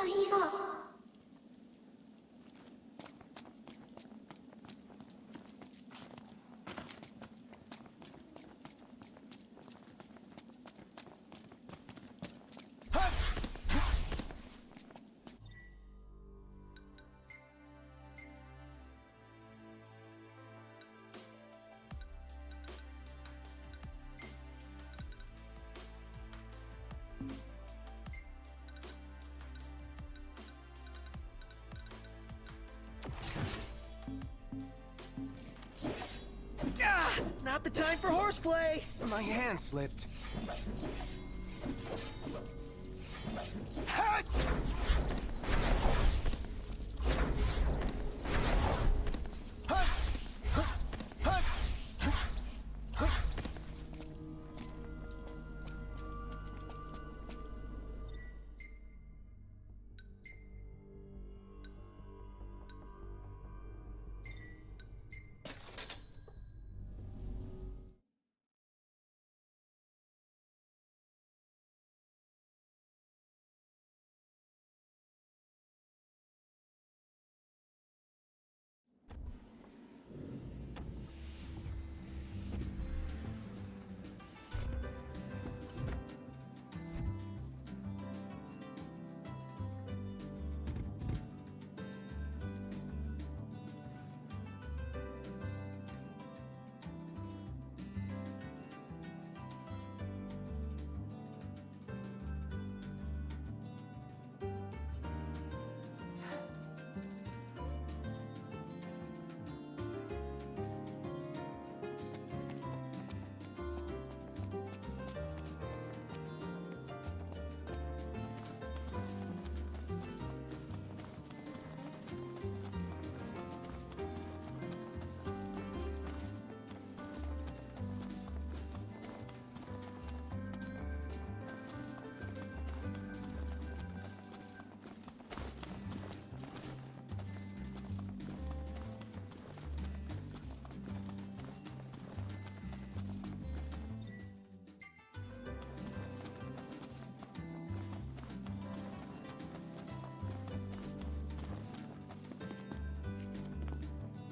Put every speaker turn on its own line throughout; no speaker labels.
いぞ。
Not the time for horseplay! My hand slipped. Ha!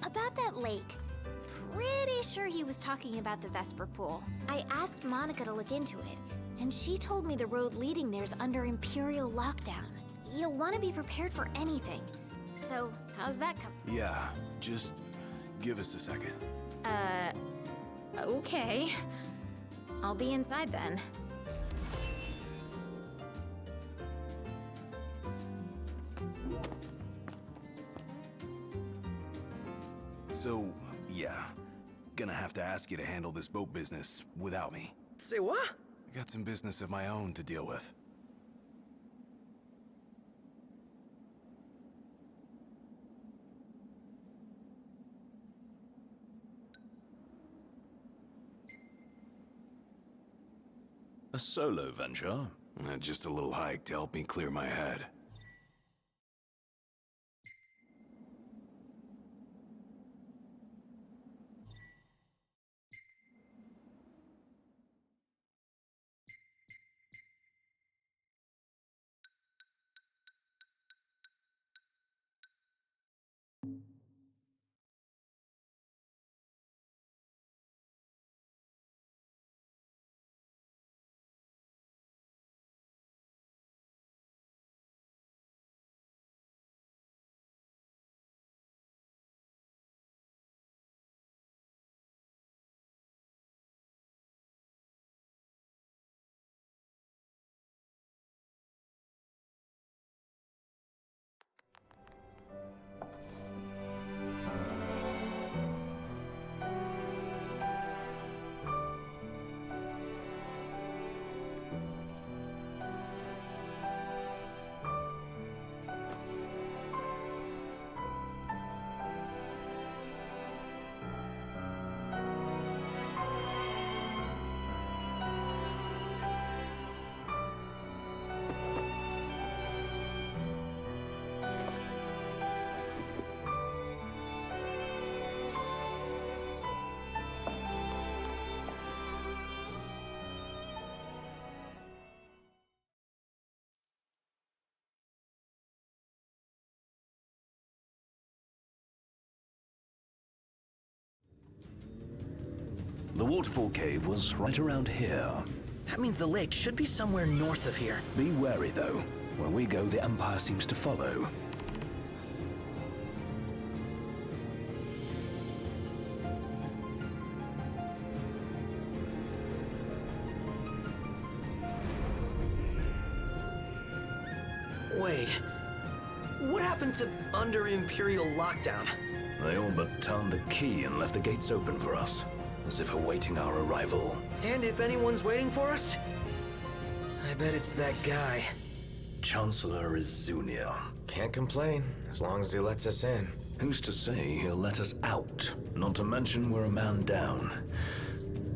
About that lake. Pretty sure he was talking about the Vesper Pool. I asked Monica to look into it, and she told me the road leading there's under Imperial lockdown. You'll want to be prepared for anything. So, how's that come?
Yeah, just give us a second.
Okay. I'll be inside then.
So, yeah. Gonna have to ask you to handle this boat business without me.
Say what?
I got some business of my own to deal with.
A solo venture?
Just a little hike to help me clear my head.
The waterfall cave was right around here.
That means the lake should be somewhere north of here.
Be wary, though. Where we go, the Empire seems to follow.
Wait. What happened to under Imperial lockdown?
They all but turned the key and left the gates open for us, as if awaiting our arrival.
And if anyone's waiting for us, I bet it's that guy.
Chancellor Izunia.
Can't complain, as long as he lets us in.
Who's to say he'll let us out? Not to mention we're a man down.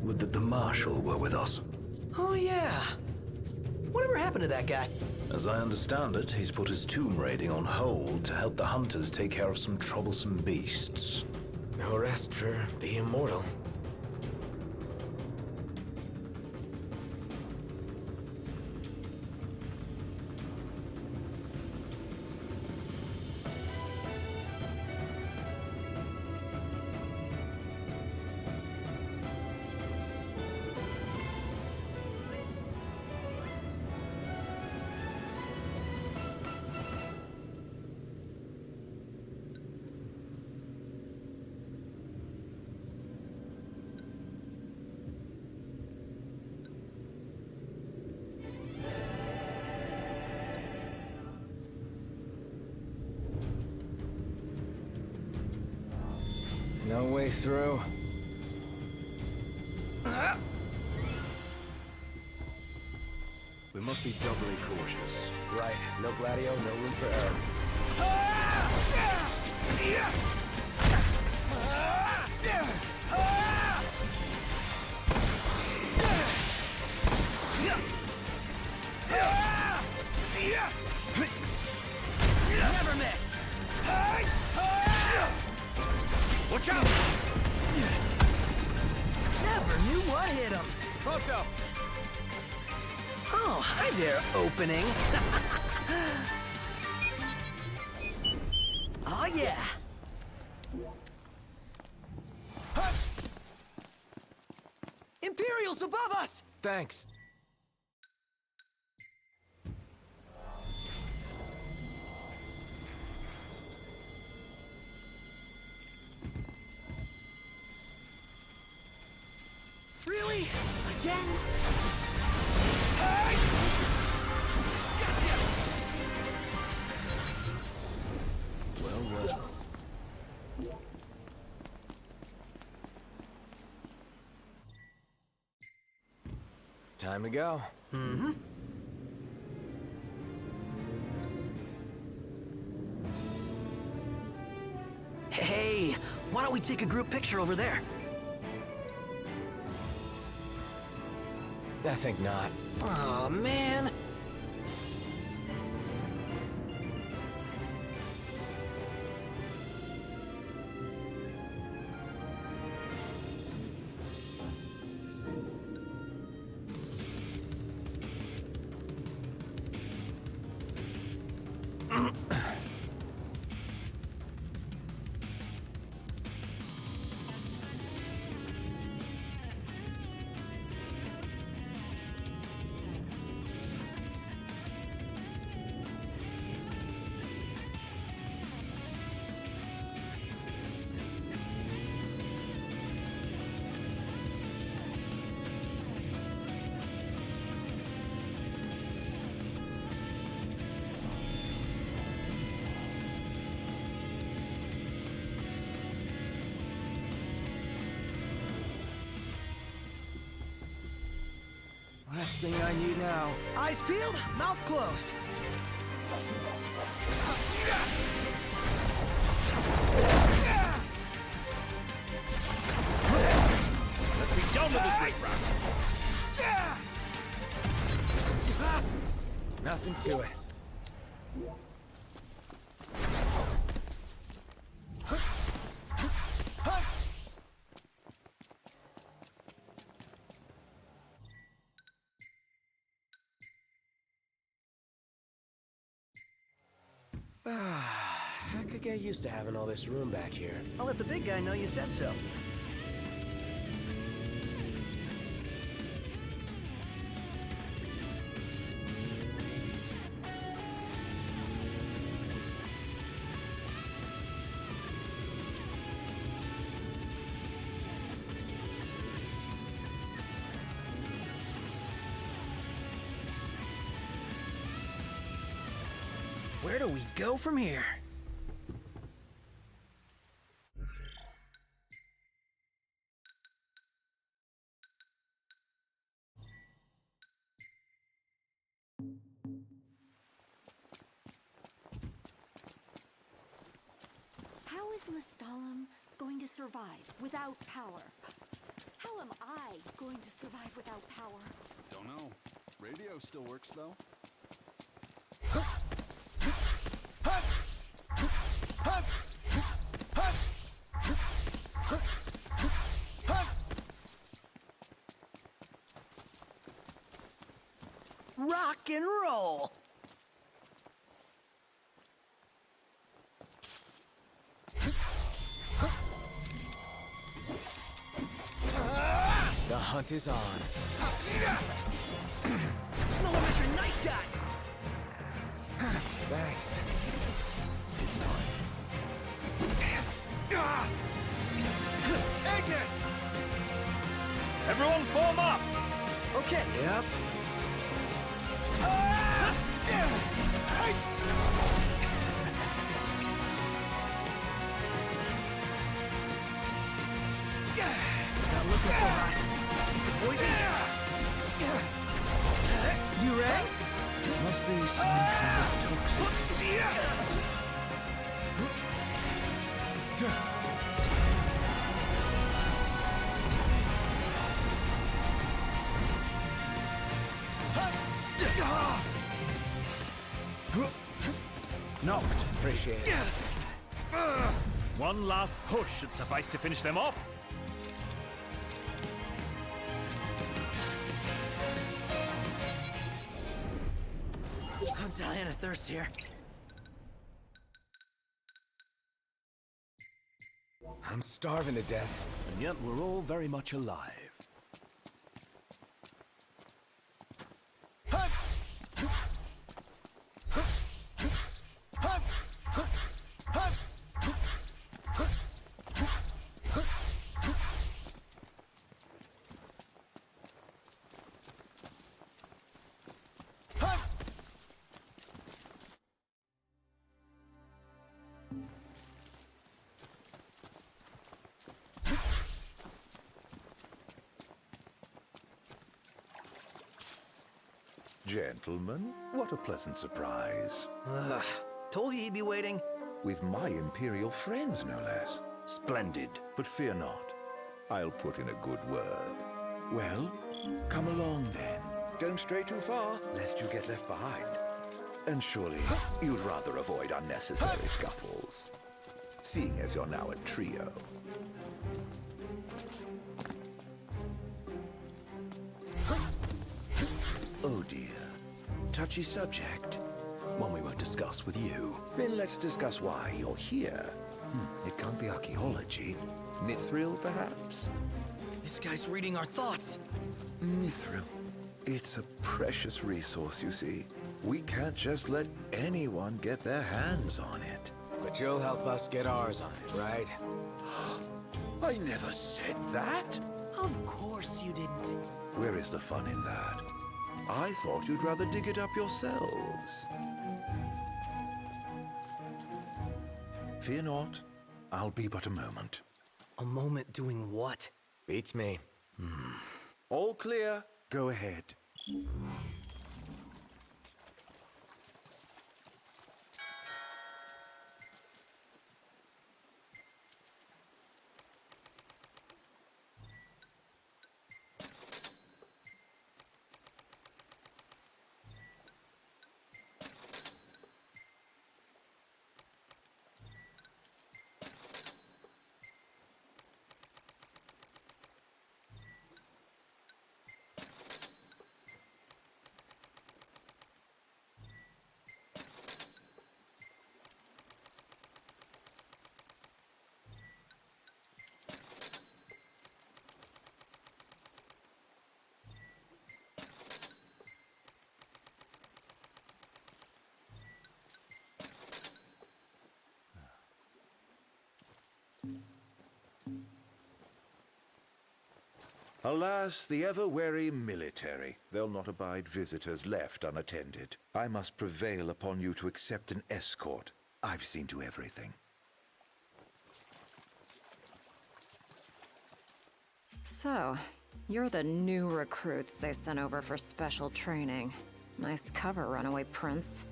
Would that the Marshal were with us.
Oh yeah. Whatever happened to that guy?
As I understand it, he's put his tomb raiding on hold to help the hunters take care of some troublesome beasts.
No rest for the immortal. No way through.
We must be doubly cautious.
Right, no Gladio, no room for error.
Never miss!
Watch out!
Never knew what hit him.
Photo!
Oh, hi there, opening. Oh yeah. Imperials above us!
Thanks.
Really? Again?
Well.
Time to go.
Hey, why don't we take a group picture over there?
I think not.
Aw, man. Last thing I need now. Eyes peeled, mouth closed.
Let's be done with this riffraff!
Nothing to it. I could get used to having all this room back here.
I'll let the big guy know you said so. Where do we go from here?
How is Lestalem going to survive without power? How am I going to survive without power?
Don't know. Radio still works, though.
Rock and roll!
The hunt is on.
No, Mr. Nice Guy!
Thanks.
It's time.
Agnes!
Everyone form up!
Okay.
Yep.
Not looking so hot. Is it poison? You ready?
Must be some kind of toxin.
Knocked. Appreciate it.
One last push should suffice to finish them off.
I'm dying of thirst here.
I'm starving to death.
And yet we're all very much alive.
Gentlemen, what a pleasant surprise.
Ugh. Told you he'd be waiting.
With my imperial friends, no less.
Splendid.
But fear not. I'll put in a good word. Well, come along then. Don't stray too far, lest you get left behind. And surely you'd rather avoid unnecessary scuffles. Seeing as you're now a trio. Oh dear. Touchy subject.
One we won't discuss with you.
Then let's discuss why you're here. It can't be archaeology. Mithril, perhaps?
This guy's reading our thoughts.
Mithril. It's a precious resource, you see. We can't just let anyone get their hands on it.
But you'll help us get ours on it, right?
I never said that.
Of course you didn't.
Where is the fun in that? I thought you'd rather dig it up yourselves. Fear not. I'll be but a moment.
A moment doing what?
Beats me.
All clear. Go ahead. Alas, the ever-wary military. They'll not abide visitors left unattended. I must prevail upon you to accept an escort. I've seen to everything.
So, you're the new recruits they sent over for special training. Nice cover, runaway prince.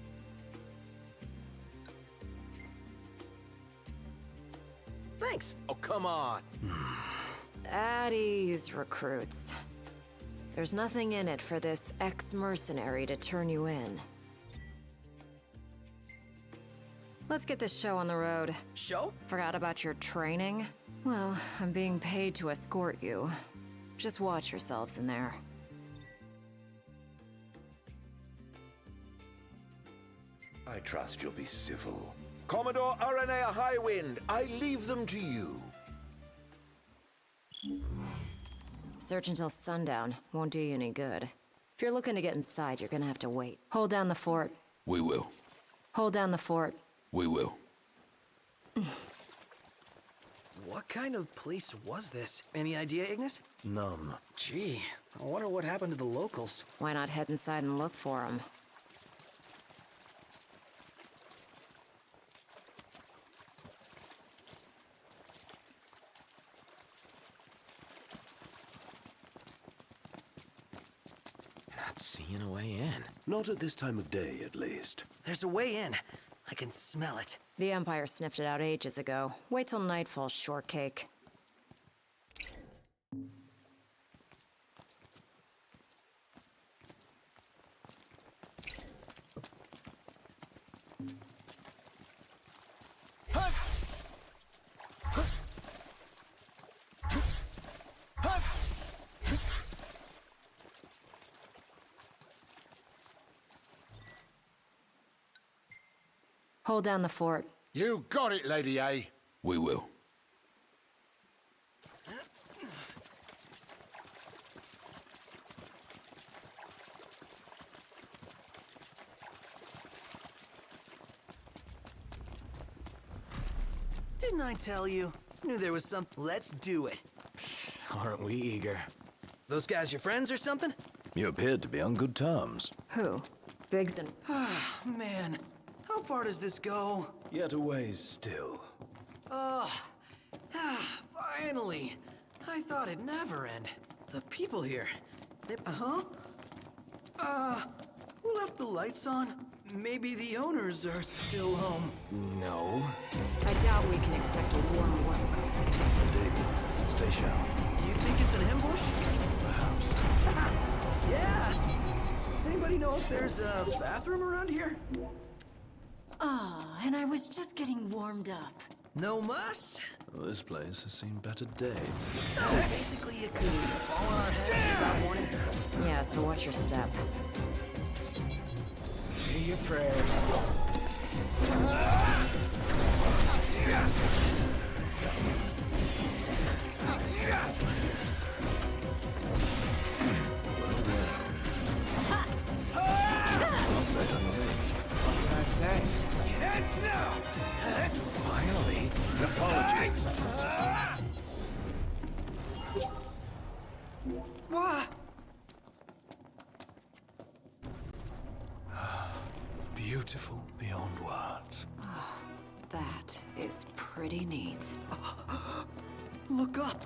Thanks. Oh, come on.
At ease, recruits. There's nothing in it for this ex-mercenary to turn you in. Let's get this show on the road.
Show?
Forgot about your training? Well, I'm being paid to escort you. Just watch yourselves in there.
I trust you'll be civil. Commodore Aranea Highwind, I leave them to you.
Search until sundown. Won't do you any good. If you're looking to get inside, you're gonna have to wait. Hold down the fort.
We will.
Hold down the fort.
We will.
What kind of place was this? Any idea, Ignis?
None.
Gee, I wonder what happened to the locals.
Why not head inside and look for them?
Not seeing a way in.
Not at this time of day, at least.
There's a way in. I can smell it.
The Empire sniffed it out ages ago. Wait till nightfall, shortcake. Hold down the fort.
You got it, Lady A.
We will.
Didn't I tell you? Knew there was some. Let's do it. Aren't we eager? Those guys your friends or something?
You appeared to be on good terms.
Who? Biggs and...
Man, how far does this go?
Yet a ways still.
Finally. I thought it'd never end. The people here, they, who left the lights on? Maybe the owners are still home. No.
I doubt we can expect a warm welcome.
Indeed. Stay sharp.
You think it's an ambush?
Perhaps.
Yeah. Anybody know if there's a bathroom around here?
Ah, and I was just getting warmed up.
No muss?
Well, this place has seen better days.
So basically you could fall on our heads without warning.
Yeah, so watch your step.
Say your prayers. What can I say? Heads now! Finally.
Apologies.
What?
Beautiful beyond words.
That is pretty neat.
Look up.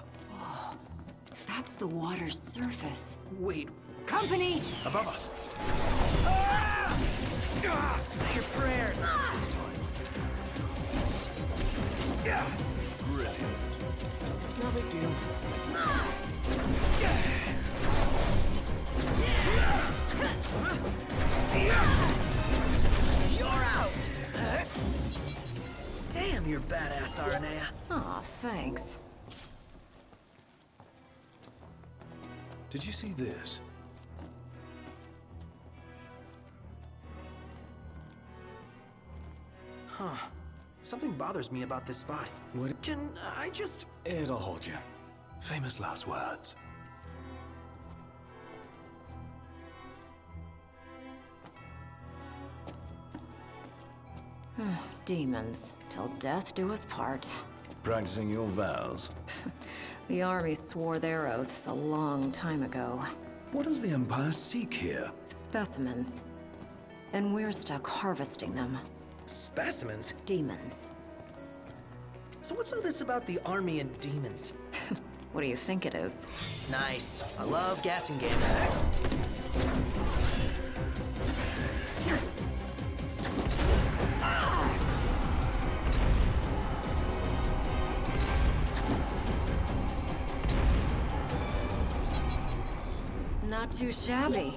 If that's the water's surface...
Wait.
Company!
Above us.
Say your prayers.
Brilliant.
No big deal. You're out. Damn, you're badass, Aranea.
Aw, thanks.
Did you see this?
Huh. Something bothers me about this spot.
What?
Can I just...
It'll hold you. Famous last words.
Demons. Till death do us part.
Practicing your vows?
The army swore their oaths a long time ago.
What does the Empire seek here?
Specimens. And we're stuck harvesting them.
Specimens?
Demons.
So what's all this about the army and demons?
What do you think it is?
Nice. I love gassing games.
Not too shabby.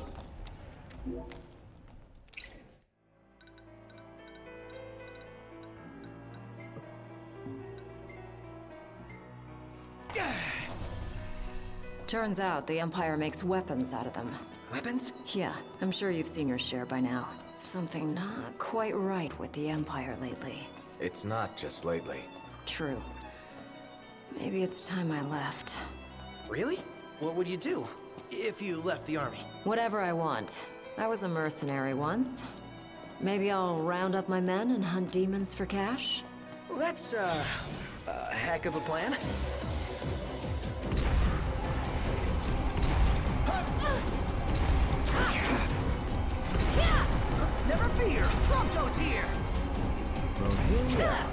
Turns out the Empire makes weapons out of them.
Weapons?
Yeah, I'm sure you've seen your share by now. Something not quite right with the Empire lately.
It's not just lately.
True. Maybe it's time I left.
Really? What would you do if you left the army?
Whatever I want. I was a mercenary once. Maybe I'll round up my men and hunt demons for cash?
That's, a heck of a plan. Never fear! Prompto's here!
Well, here we are.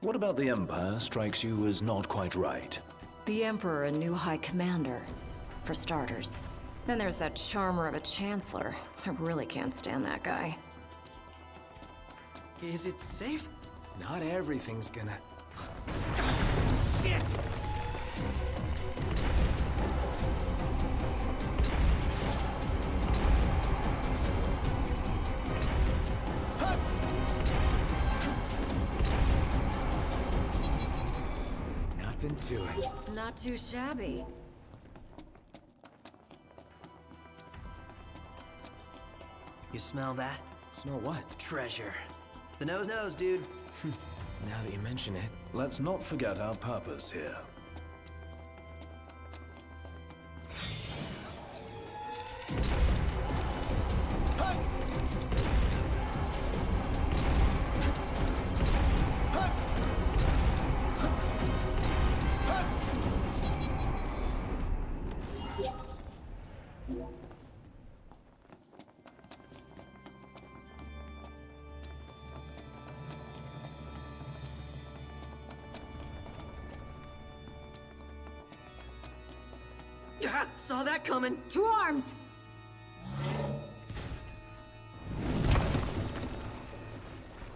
What about the Empire strikes you as not quite right?
The Emperor and new High Commander, for starters. Then there's that charmer of a Chancellor. I really can't stand that guy.
Is it safe?
Not everything's gonna...
Shit!
Nothing to it.
Not too shabby.
You smell that?
Smell what?
Treasure. The nose knows, dude.
Now that you mention it.
Let's not forget our purpose here.
Ah, saw that coming.
To arms!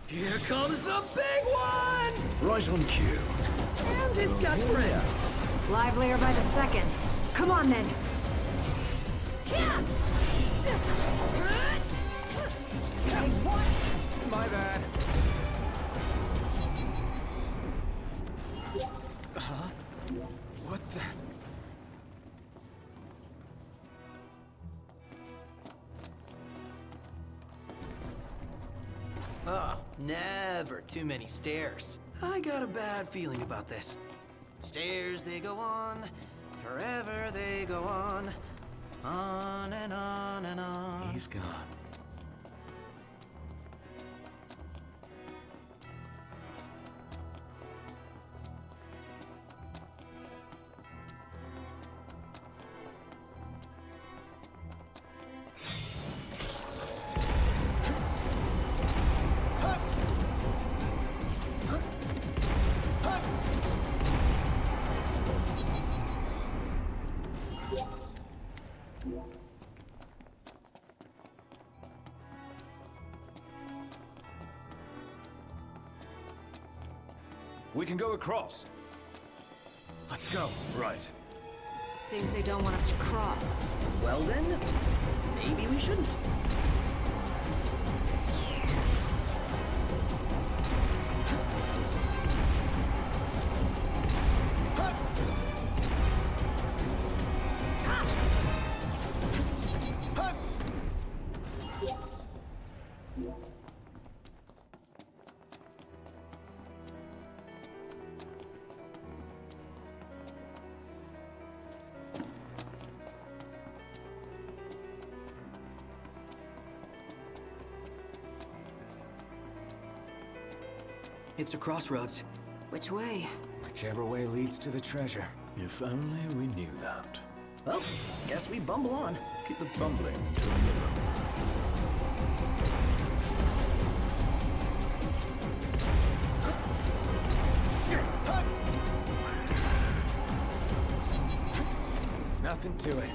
Here comes the big one!
Right on cue.
And it's got friends.
Livelier by the second. Come on then.
My bad. What the...
Oh, never too many stairs. I got a bad feeling about this. Stairs, they go on, forever they go on and on and on.
He's gone.
We can go across.
Let's go.
Right.
Seems they don't want us to cross.
Well then, maybe we shouldn't. It's a crossroads.
Which way?
Whichever way leads to the treasure.
If only we knew that.
Well, guess we bumble on.
Keep the bumbling to a minimum.
Nothing to it.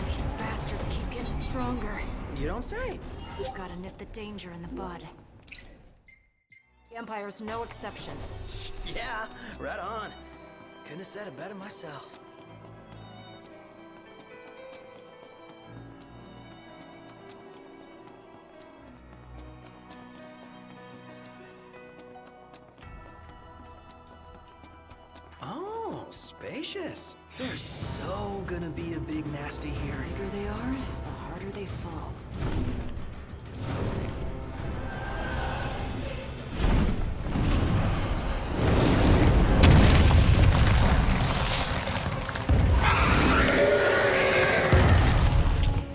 These bastards keep getting stronger.
You don't say.
We've got to nip the danger in the bud. The Empire's no exception.
Yeah, right on. Couldn't have said it better myself. Oh, spacious. There's so gonna be a big nasty here.
The bigger they are, the harder they fall.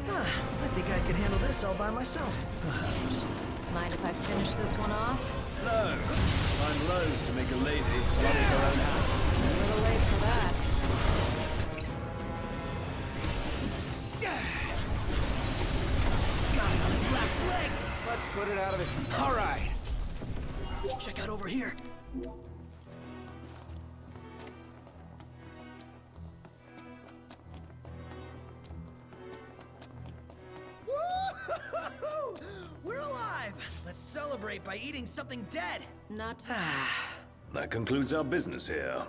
I think I can handle this all by myself.
Perhaps.
Mind if I finish this one off?
No. I'm loath to make a lady run with her own house.
A little late for that.
Got it on its last legs.
Let's put it out of its... All right.
Check out over here. Woo-hoo-hoo-hoo! We're alive! Let's celebrate by eating something dead!
Not
That concludes our business here.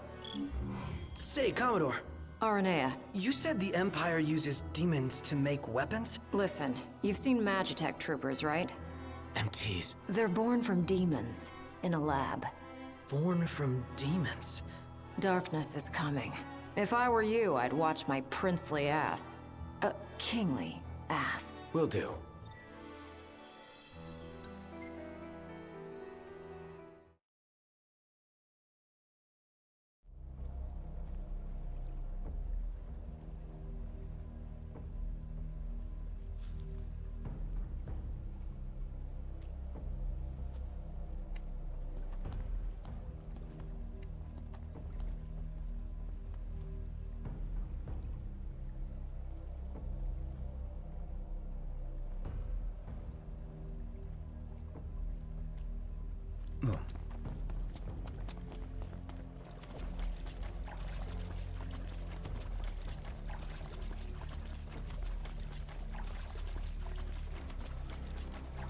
Say, Commodore,
Aranea.
you said the Empire uses demons to make weapons?
Listen, you've seen Magitech troopers, right?
MTs.
They're born from demons in a lab.
Born from demons.
Darkness is coming. If I were you, I'd watch my princely ass. Kingly ass.
Will do.
Oh.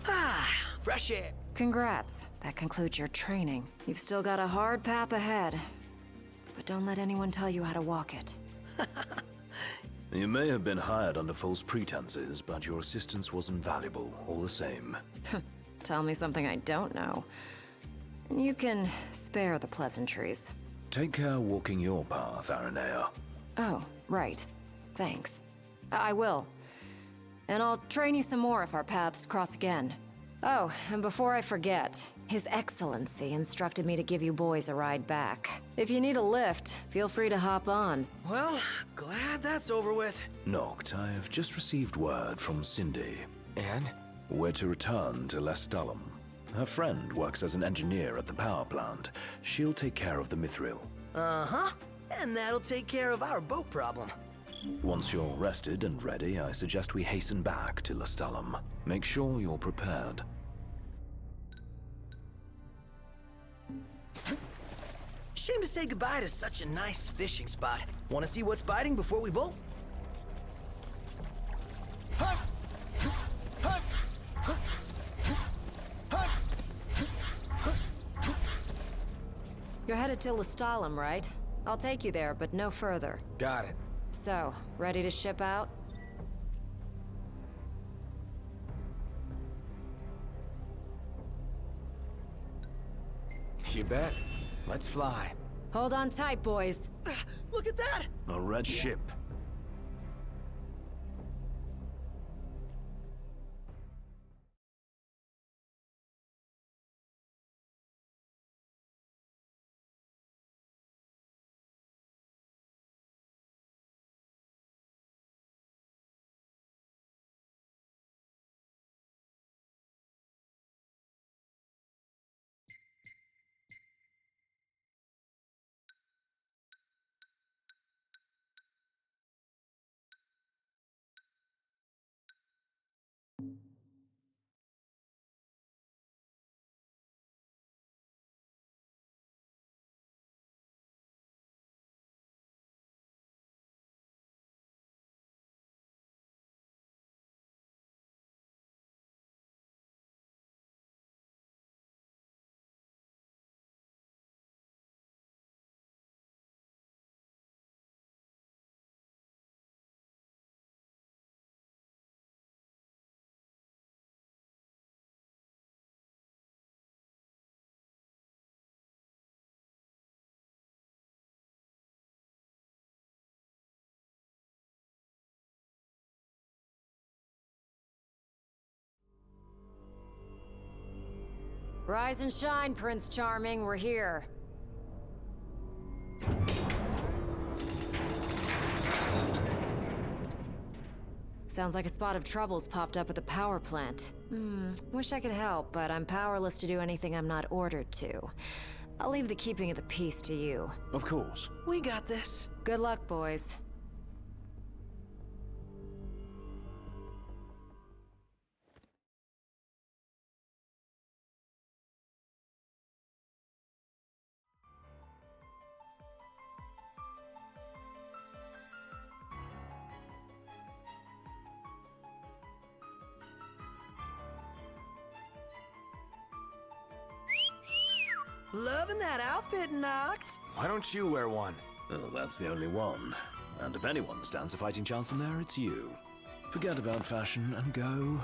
Ah, fresh air.
Congrats. That concludes your training. You've still got a hard path ahead. But don't let anyone tell you how to walk it.
You may have been hired under false pretenses, but your assistance was invaluable, all the same.
Tell me something I don't know. You can spare the pleasantries.
Take care walking your path, Aranea.
Oh, right. Thanks. I will. And I'll train you some more if our paths cross again. Oh, and before I forget, His Excellency instructed me to give you boys a ride back. If you need a lift, feel free to hop on.
Well, glad that's over with.
Noct, I have just received word from Cindy.
And?
We're to return to Lestalum. Her friend works as an engineer at the power plant. She'll take care of the Mithril.
Uh-huh. And that'll take care of our boat problem.
Once you're rested and ready, I suggest we hasten back to Lestalum. Make sure you're prepared.
Shame to say goodbye to such a nice fishing spot. Want to see what's biting before we bolt?
You're headed headed to Lestalem, right? I'll take you there, but no further.
Got it.
So, ready to ship out?
You bet. Let's fly.
Hold on tight, boys.
Look at that!
A red ship.
Rise and shine, Prince Charming. We're here. Sounds like a spot of trouble's popped up at the power plant. Wish I could help, but I'm powerless to do anything I'm not ordered to. I'll leave the keeping of the peace to you.
Of course.
We got this.
Good luck, boys.
Loving that outfit, Noct.
Why don't you wear one?
Well, that's the only one. And if anyone stands a fighting chance in there, it's you. Forget about fashion and go.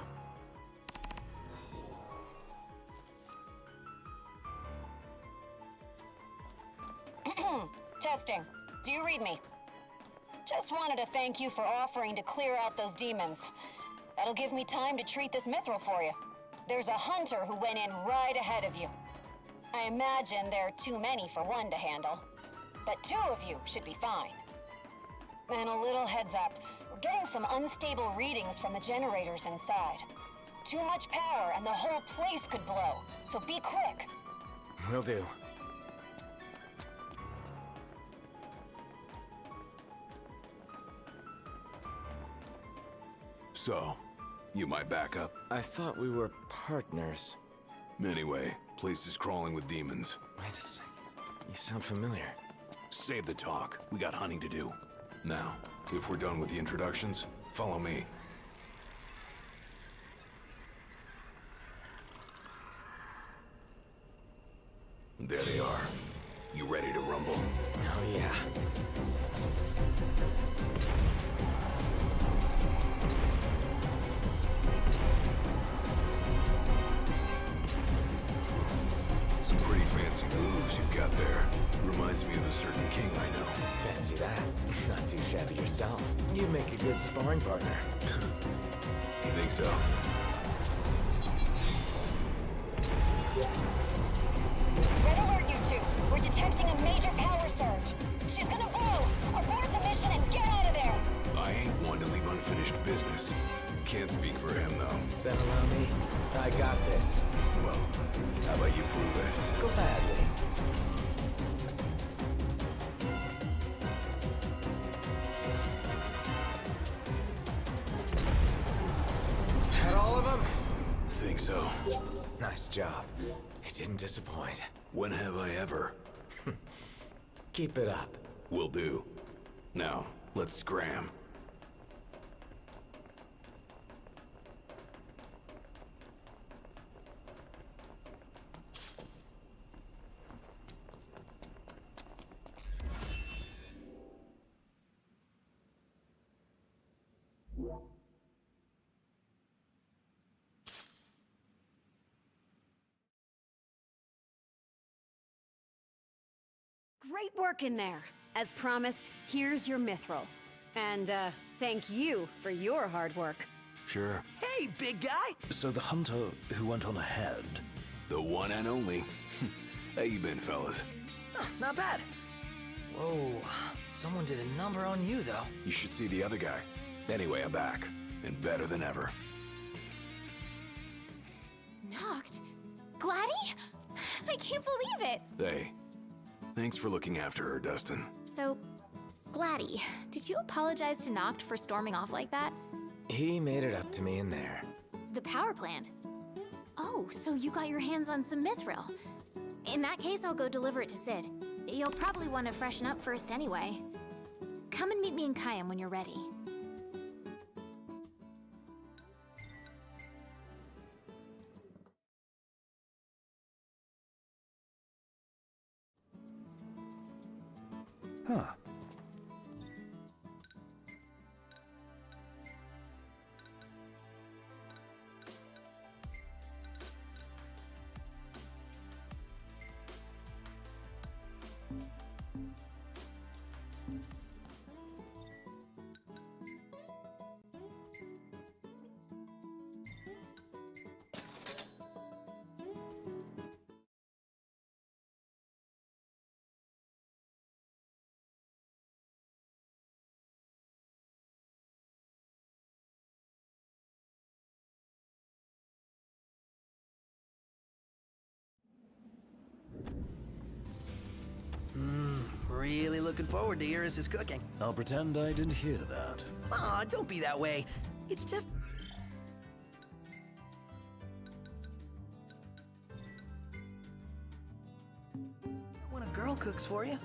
Testing. Do you read me? Just wanted to thank you for offering to clear out those demons. That'll give me time to treat this mithril for you. There's a hunter who went in right ahead of you. I imagine there are too many for one to handle, but two of you should be fine. And a little heads up, we're getting some unstable readings from the generators inside. Too much power and the whole place could blow, so be quick.
Will do.
So, you my backup?
I thought we were partners.
Anyway, place is crawling with demons.
Wait a second. You sound familiar.
Save the talk. We got hunting to do. Now, if we're done with the introductions, follow me. There they are. You ready to rumble?
Oh, yeah.
Some pretty fancy moves you've got there. Reminds me of a certain king I know.
Fancy that. Not too shabby yourself. You'd make a good sparring partner.
You think so?
Red alert, you two. We're detecting a major power surge. She's gonna blow. Abort the mission and get out of there.
I ain't one to leave unfinished business. Can't speak for him, though.
Then allow me. I got this.
Well, how about you prove it?
Gladly. Had all of them?
Think so.
Nice job. It didn't disappoint.
When have I ever?
Keep it up.
Will do. Now, let's scram.
Great work in there. As promised, here's your mithril. And, thank you for your hard work.
Sure.
Hey, big guy!
So the hunter who went on ahead.
The one and only. How you been, fellas?
Oh, not bad. Whoa, someone did a number on you, though.
You should see the other guy. Anyway, I'm back. And better than ever.
Knocked? Gladdy? I can't believe it!
Hey, thanks for looking after her, Dustin.
So, Gladdy, did you apologize to Noct for storming off like that?
He made it up to me in there.
The power plant? Oh, so you got your hands on some mithril. In that case, I'll go deliver it to Sid. You'll probably want to freshen up first anyway. Come and meet me in Kayam when you're ready.
Huh.
Really looking forward to Iris' cooking.
I'll pretend I didn't hear that.
Aw, don't be that way. It's just... when a girl cooks for you.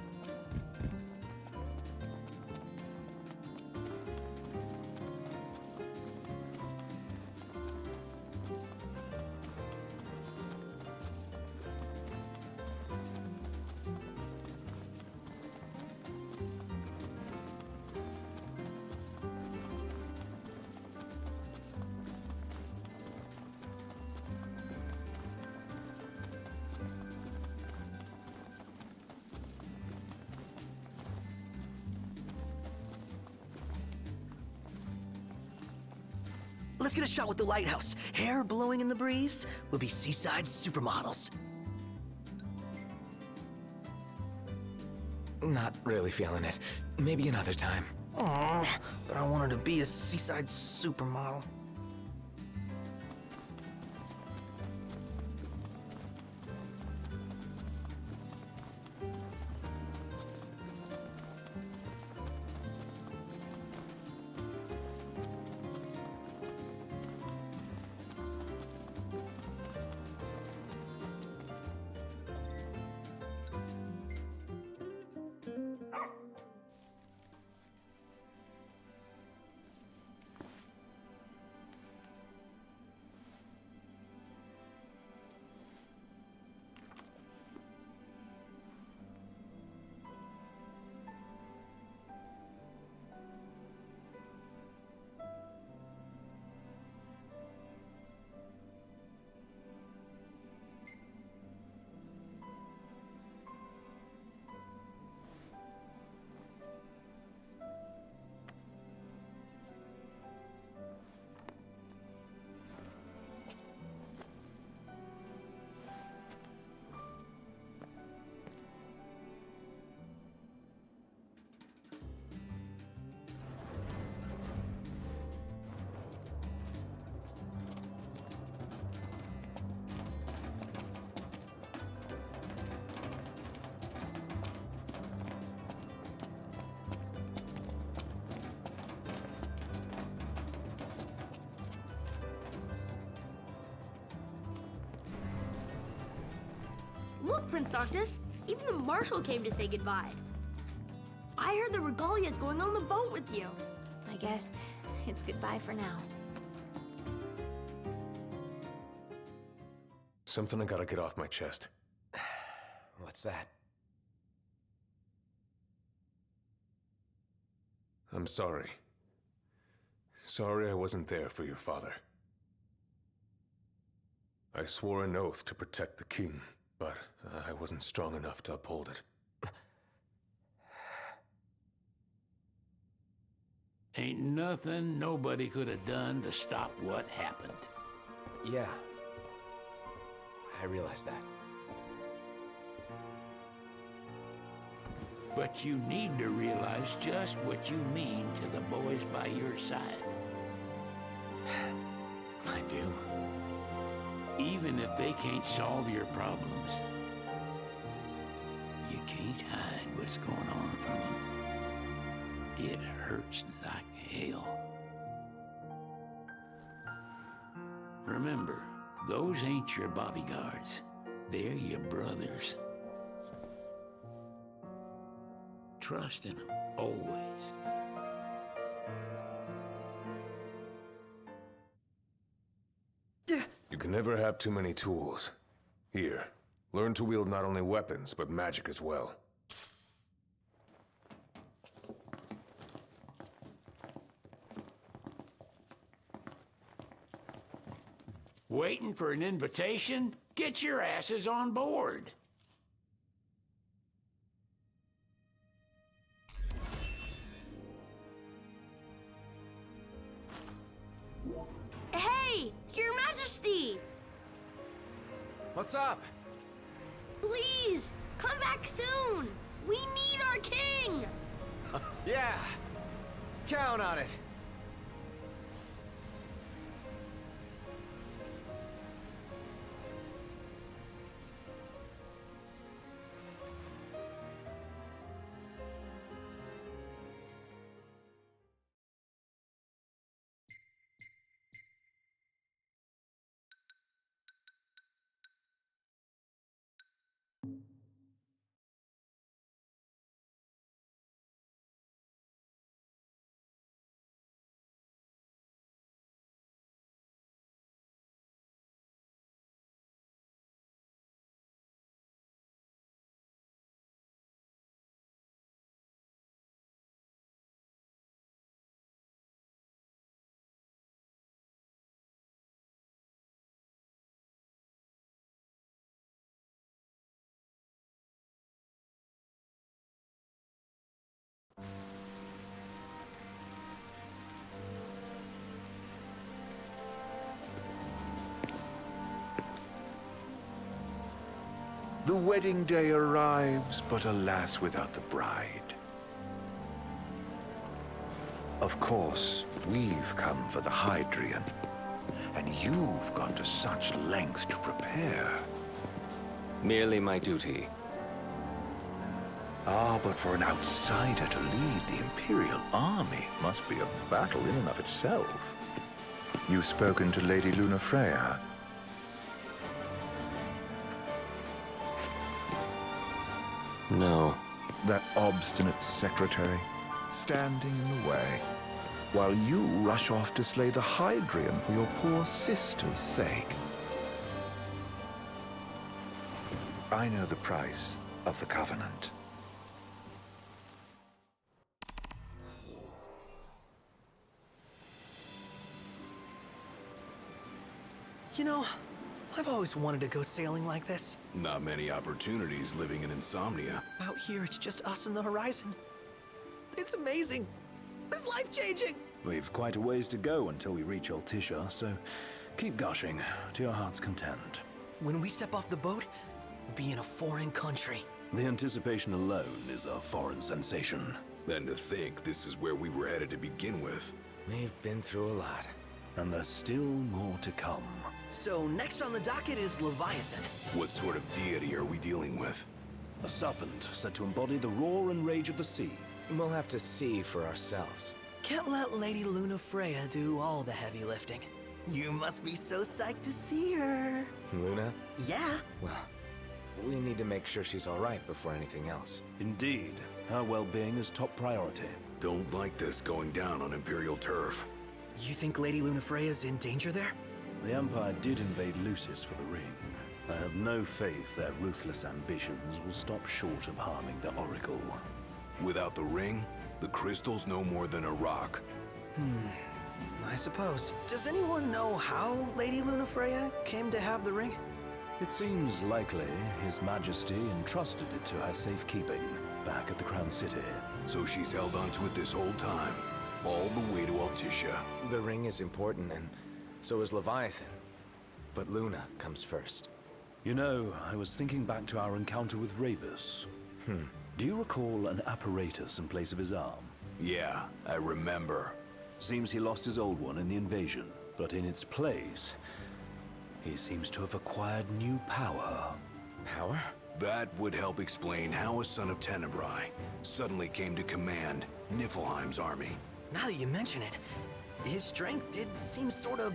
Let's get a shot with the lighthouse. Hair blowing in the breeze. We'll be seaside supermodels.
Not really feeling it. Maybe another time.
Aw, but I wanted to be a seaside supermodel.
Look, Prince Noctis, even the Marshal came to say goodbye. I heard the Regalia's going on the boat with you.
I guess it's goodbye for now.
Something I gotta get off my chest. What's that? I'm sorry. Sorry I wasn't there for your father. I swore an oath to protect the king, but I wasn't strong enough to uphold it.
Ain't nothing nobody could have done to stop what happened.
Yeah. I realize that.
But you need to realize just what you mean to the boys by your side.
I do.
Even if they can't solve your problems, you can't hide what's going on from them. It hurts like hell. Remember, those ain't your bodyguards. They're your brothers. Trust in them, always.
You can never have too many tools. Here, learn to wield not only weapons, but magic as well.
Waiting for an invitation? Get your asses on board.
Hey, Your Majesty!
What's up?
Please, come back soon! We need our king!
Yeah. Count on it.
The wedding day arrives, but alas, without the bride. Of course, we've come for the Hydrian, and you've gone to such lengths to prepare.
Merely my duty.
Ah, but for an outsider to lead the Imperial army must be a battle in and of itself. You've spoken to Lady Lunafreya?
No.
That obstinate secretary, standing in the way, while you rush off to slay the Hydrian for your poor sister's sake. I know the price of the Covenant.
You know, I've always wanted to go sailing like this.
Not many opportunities living in Insomnia.
Out here, it's just us and the horizon. It's amazing. It's life-changing.
We've quite a ways to go until we reach Altisha, so keep gushing to your heart's content.
When we step off the boat, we'll be in a foreign country.
The anticipation alone is a foreign sensation.
Then to think this is where we were headed to begin with.
We've been through a lot.
And there's still more to come.
So next on the docket is Leviathan.
What sort of deity are we dealing with?
A serpent said to embody the roar and rage of the sea.
We'll have to see for ourselves.
Can't let Lady Lunafreya do all the heavy lifting. You must be so psyched to see her.
Luna?
Yeah.
Well, we need to make sure she's all right before anything else.
Indeed. Her well-being is top priority.
Don't like this going down on Imperial turf.
You think Lady Lunafreya's in danger there?
The Empire did invade Lucis for the ring. I have no faith their ruthless ambitions will stop short of harming the Oracle.
Without the ring, the crystal's no more than a rock.
I suppose. Does anyone know how Lady Lunafreya came to have the ring?
It seems likely His Majesty entrusted it to her safekeeping back at the Crown City.
So she's held onto it this whole time. all the way to Altissia.
The ring is important, and so is Leviathan. But Luna comes first.
You know, I was thinking back to our encounter with Ravus. Do you recall an apparatus in place of his arm?
Yeah, I remember.
Seems he lost his old one in the invasion, but in its place, he seems to have acquired new power.
Power?
That would help explain how a son of Tenebrae suddenly came to command Niflheim's army.
Now that you mention it, his strength did seem sort of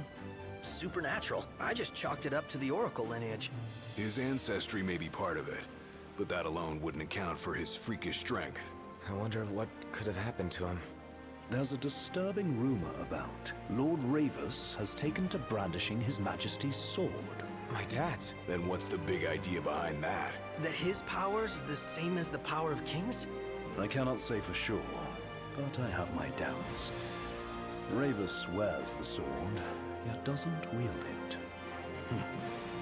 supernatural. I just chalked it up to the Oracle lineage.
His ancestry may be part of it, but that alone wouldn't account for his freakish strength.
I wonder what could have happened to him.
There's a disturbing rumor about Lord Ravus has taken to brandishing His Majesty's sword.
My dad's?
Then what's the big idea behind that?
That his power's the same as the power of kings?
I cannot say for sure, but I have my doubts. Ravus wears the sword, yet doesn't wield it.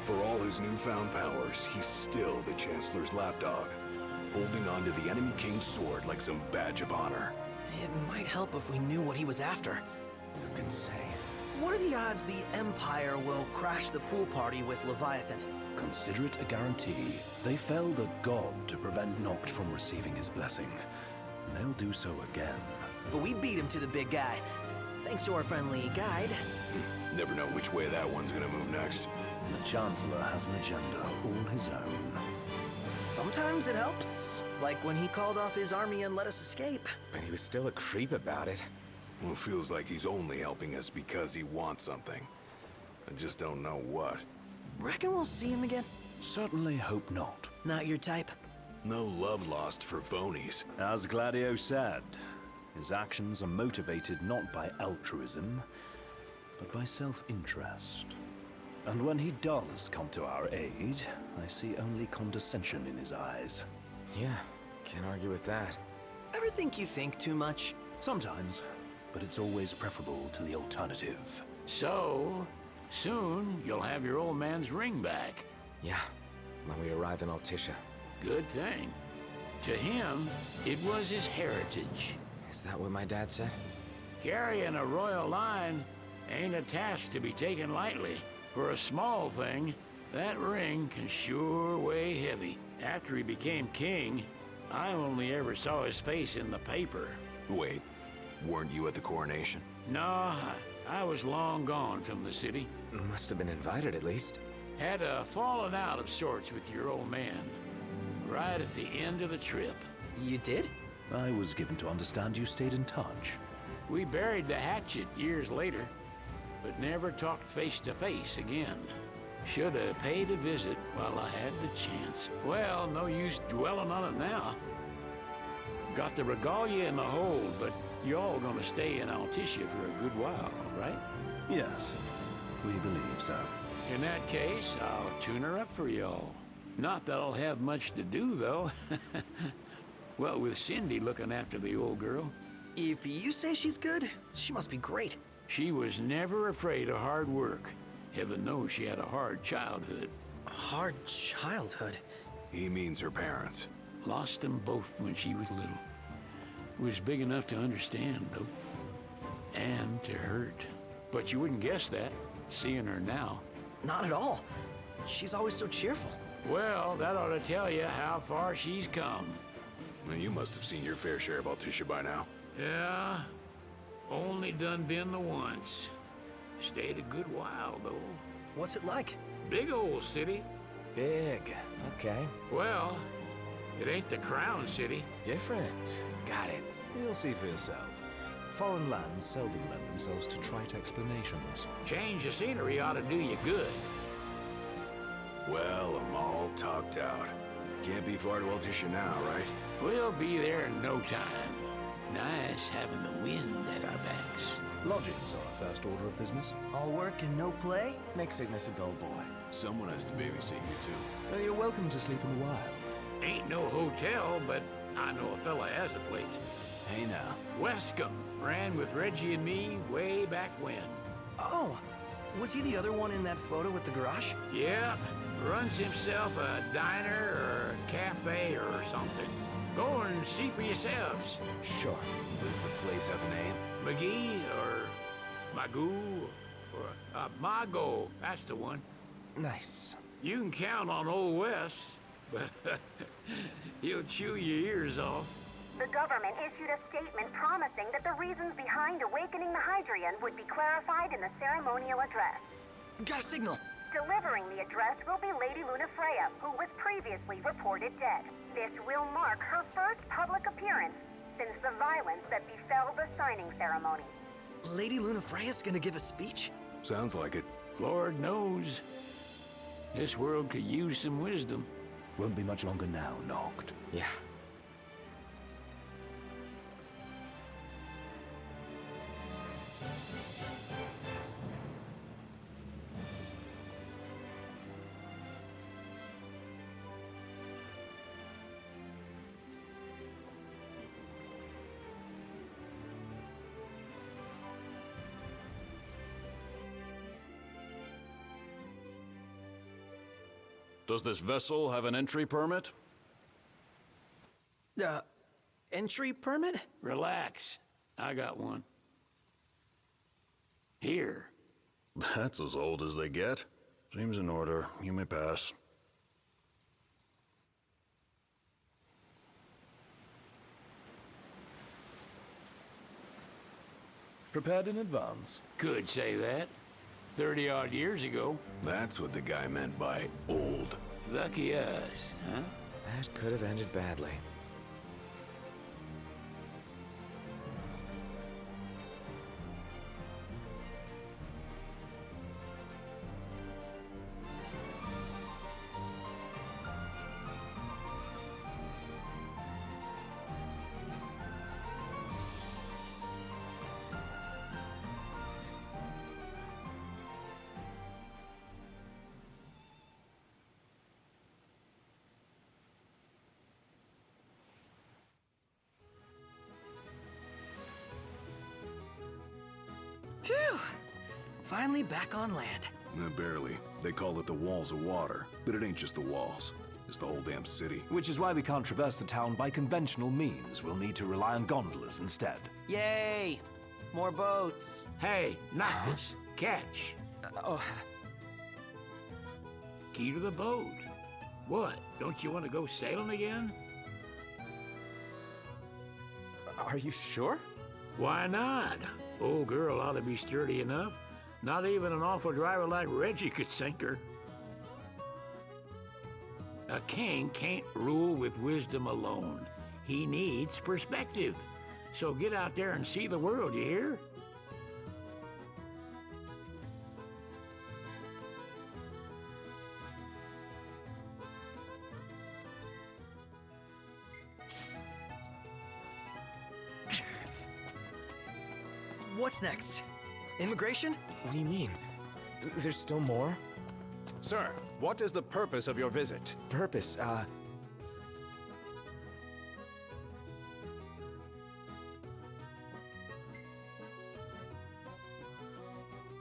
For all his newfound powers, he's still the Chancellor's lapdog, holding on to the enemy king's sword like some badge of honor.
It might help if we knew what he was after.
Who can say?
What are the odds the Empire will crash the pool party with Leviathan?
Consider it a guarantee. They felled a god to prevent Noct from receiving his blessing. And they'll do so again.
But we beat him to the big guy, thanks to our friendly guide.
Never know which way that one's gonna move next.
The Chancellor has an agenda all his own.
Sometimes it helps, like when he called off his army and let us escape.
But he was still a creep about it.
Well, it feels like he's only helping us because he wants something. I just don't know what.
Reckon we'll see him again?
Certainly hope not.
Not your type?
No love lost for phonies.
As Gladio said, his actions are motivated not by altruism, but by self-interest. And when he does come to our aid, I see only condescension in his eyes.
Yeah, can't argue with that.
Ever think you think too much?
Sometimes, but it's always preferable to the alternative.
So, soon you'll have your old man's ring back.
Yeah, when we arrive in Altissia.
Good thing. To him, it was his heritage.
Is that what my dad said?
Carrying a royal line ain't a task to be taken lightly. For a small thing, that ring can sure weigh heavy. After he became king, I only ever saw his face in the paper.
Wait, weren't you at the coronation?
No, I was long gone from the city.
Must have been invited at least.
Had a falling out of sorts with your old man. Right at the end of the trip.
You did?
I was given to understand you stayed in touch.
We buried the hatchet years later, but never talked face to face again. Should have paid a visit while I had the chance. Well, no use dwelling on it now. Got the regalia in the hold, but y'all gonna stay in Altissia for a good while, right?
Yes, we believe so.
In that case, I'll tune her up for y'all. Not that I'll have much to do, though. Well, with Cindy looking after the old girl.
If you say she's good, she must be great.
She was never afraid of hard work. Heaven knows she had a hard childhood.
A hard childhood?
He means her parents.
Lost them both when she was little. Was big enough to understand, though. And to hurt. But you wouldn't guess that, seeing her now.
Not at all. She's always so cheerful.
Well, that ought to tell you how far she's come.
Well, you must have seen your fair share of Altissia by now.
Yeah, only done been the once. Stayed a good while, though.
What's it like?
Big old city.
Big, okay.
Well, it ain't the Crown City.
Different. Got it.
You'll see for yourself. Foreign lands seldom lend themselves to trite explanations.
Change of scenery ought to do you good.
Well, I'm all talked out. Can't be far to Altissia now, right?
We'll be there in no time. Nice having the wind at our backs.
Lodgings are our first order of business.
All work and no play?
Make Cygnus a dull boy.
Someone has to babysit you, too.
You're welcome to sleep in the wild.
Ain't no hotel, but I know a fella has a place.
Hey now.
Westcombe ran with Reggie and me way back when.
Oh, was he the other one in that photo with the garage?
Yep. Runs himself a diner or a cafe or something. Go and see for yourselves.
Sure. Does the place have a name?
McGee or Magoo or Mago. That's the one.
Nice.
You can count on Old Wes, but he'll chew your ears off.
The government issued a statement promising that the reasons behind awakening the Hydrian would be clarified in the ceremonial address.
Got a signal.
Delivering the address will be Lady Lunafreya, who was previously reported dead. This will mark her first public appearance since the violence that befell the signing ceremony.
Lady Lunafreya's gonna give a speech?
Sounds like it.
Lord knows. This world could use some wisdom.
Won't be much longer now, Noct.
Yeah.
Does this vessel have an entry permit?
Entry permit?
Relax. I got one. Here.
That's as old as they get. Seems in order. You may pass.
Prepared in advance?
Could say that. 30-odd years ago.
That's what the guy meant by old.
Lucky us, huh?
That could have ended badly.
Phew! Finally back on land.
Barely. They call it the Walls of Water, but it ain't just the walls. It's the whole damn city.
Which is why we can't traverse the town by conventional means. We'll need to rely on gondolas instead.
Yay! More boats.
Hey, not this. Catch. Key to the boat. What? Don't you want to go sailing again?
Are you sure?
Why not? Old girl ought to be sturdy enough. Not even an awful driver like Reggie could sink her. A king can't rule with wisdom alone. He needs perspective. So get out there and see the world, you hear?
What's next? Immigration?
What do you mean? There's still more?
Sir, what is the purpose of your visit?
Purpose,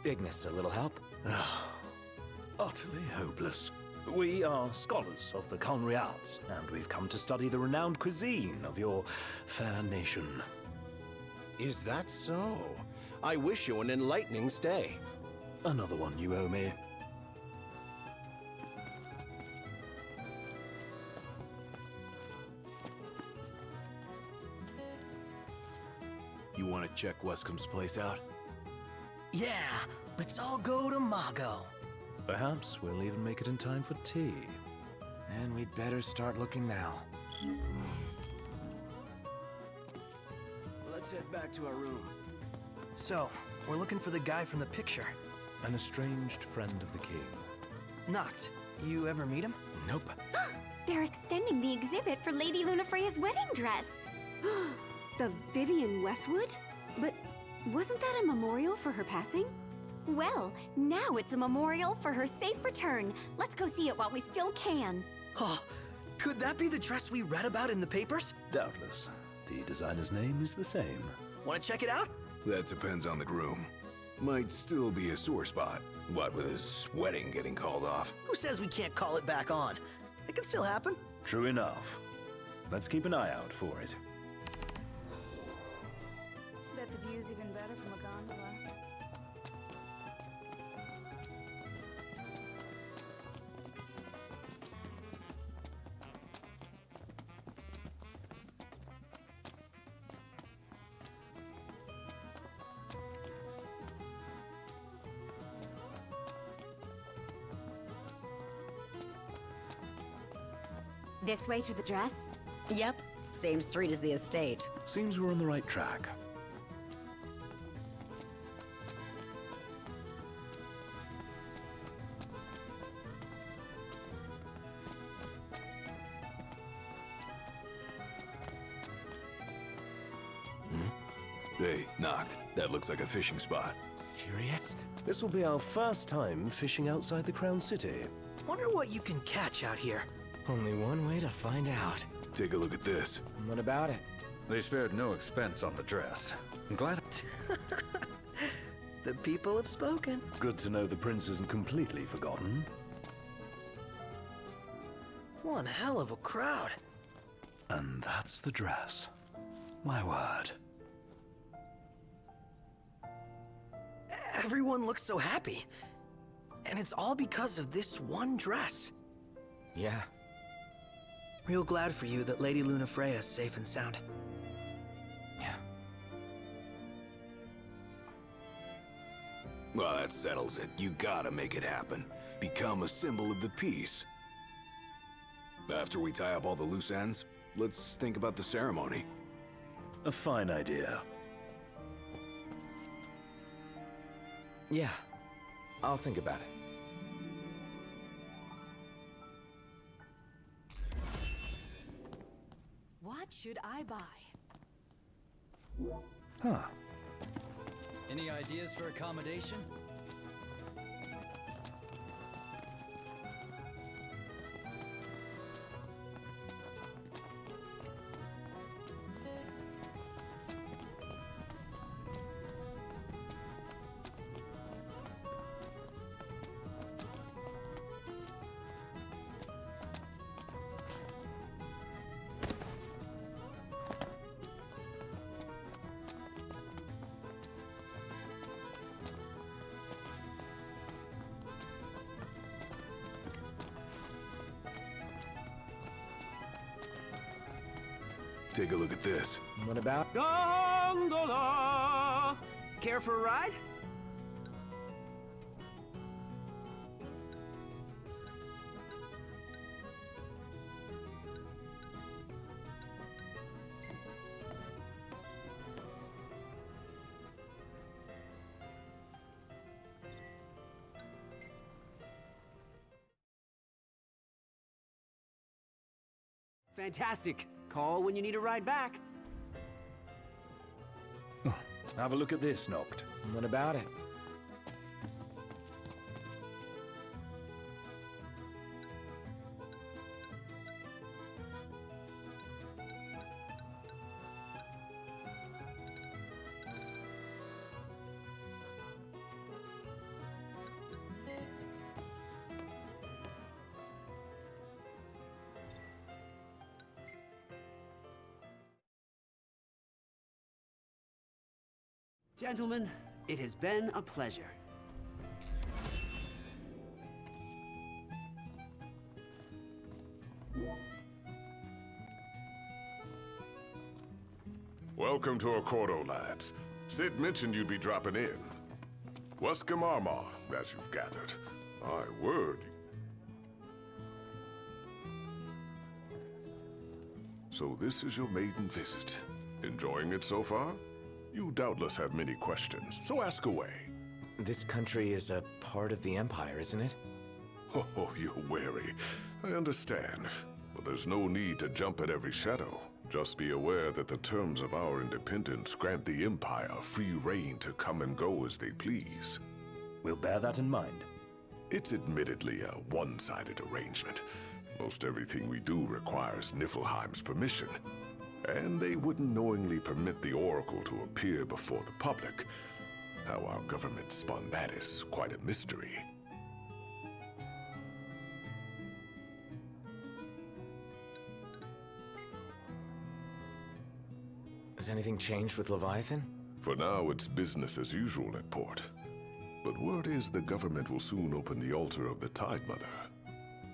Ignis, a little help?
Utterly hopeless. We are scholars of the culinary arts, and we've come to study the renowned cuisine of your fair nation.
Is that so? I wish you an enlightening stay.
Another one you owe me.
You want to check Wescom's place out?
Yeah, let's all go to Mago.
Perhaps we'll even make it in time for tea.
And we'd better start looking now.
Let's head back to our room. So, we're looking for the guy from the picture.
An estranged friend of the king.
Noct, you ever meet him?
Nope.
They're extending the exhibit for Lady Lunafreya's wedding dress. The Vivian Westwood? But wasn't that a memorial for her passing? Well, now it's a memorial for her safe return. Let's go see it while we still can.
Oh, could that be the dress we read about in the papers?
Doubtless. The designer's name is the same.
Want to check it out?
That depends on the groom. Might still be a sore spot. What with his wedding getting called off?
Who says we can't call it back on? It can still happen.
True enough. Let's keep an eye out for it.
Bet the view's even better from a gondola.
This way to the dress?
Yep. Same street as the estate.
Seems we're on the right track.
Hey, knocked. That looks like a fishing spot.
Serious?
This will be our first time fishing outside the Crown City.
Wonder what you can catch out here.
Only one way to find out.
Take a look at this.
What about it?
They spared no expense on the dress. I'm glad.
The people have spoken.
Good to know the prince isn't completely forgotten.
One hell of a crowd.
And that's the dress. My word.
Everyone looks so happy. And it's all because of this one dress.
Yeah.
Real glad for you that Lady Lunafreya's safe and sound.
Yeah.
Well, that settles it. You gotta make it happen. Become a symbol of the peace. After we tie up all the loose ends, let's think about the ceremony.
A fine idea.
Yeah. I'll think about it.
What should I buy?
Huh.
Any ideas for accommodation?
Take a look at this.
What about?
Gondola! Care for a ride?
Fantastic. Call when you need a ride back.
Have a look at this, Noct.
What about it?
Gentlemen, it has been a pleasure.
Welcome to Accordo, lads. Sid mentioned you'd be dropping in. Wescamarma, as you've gathered. My word. So this is your maiden visit. Enjoying it so far? You doubtless have many questions, so ask away.
This country is a part of the Empire, isn't it?
Oh, you're wary. I understand. But there's no need to jump at every shadow. Just be aware that the terms of our independence grant the Empire free reign to come and go as they please.
We'll bear that in mind.
It's admittedly a one-sided arrangement. Most everything we do requires Niflheim's permission. And they wouldn't knowingly permit the Oracle to appear before the public. How our government spun that is quite a mystery.
Has anything changed with Leviathan?
For now, it's business as usual at port. But word is the government will soon open the altar of the Tide Mother.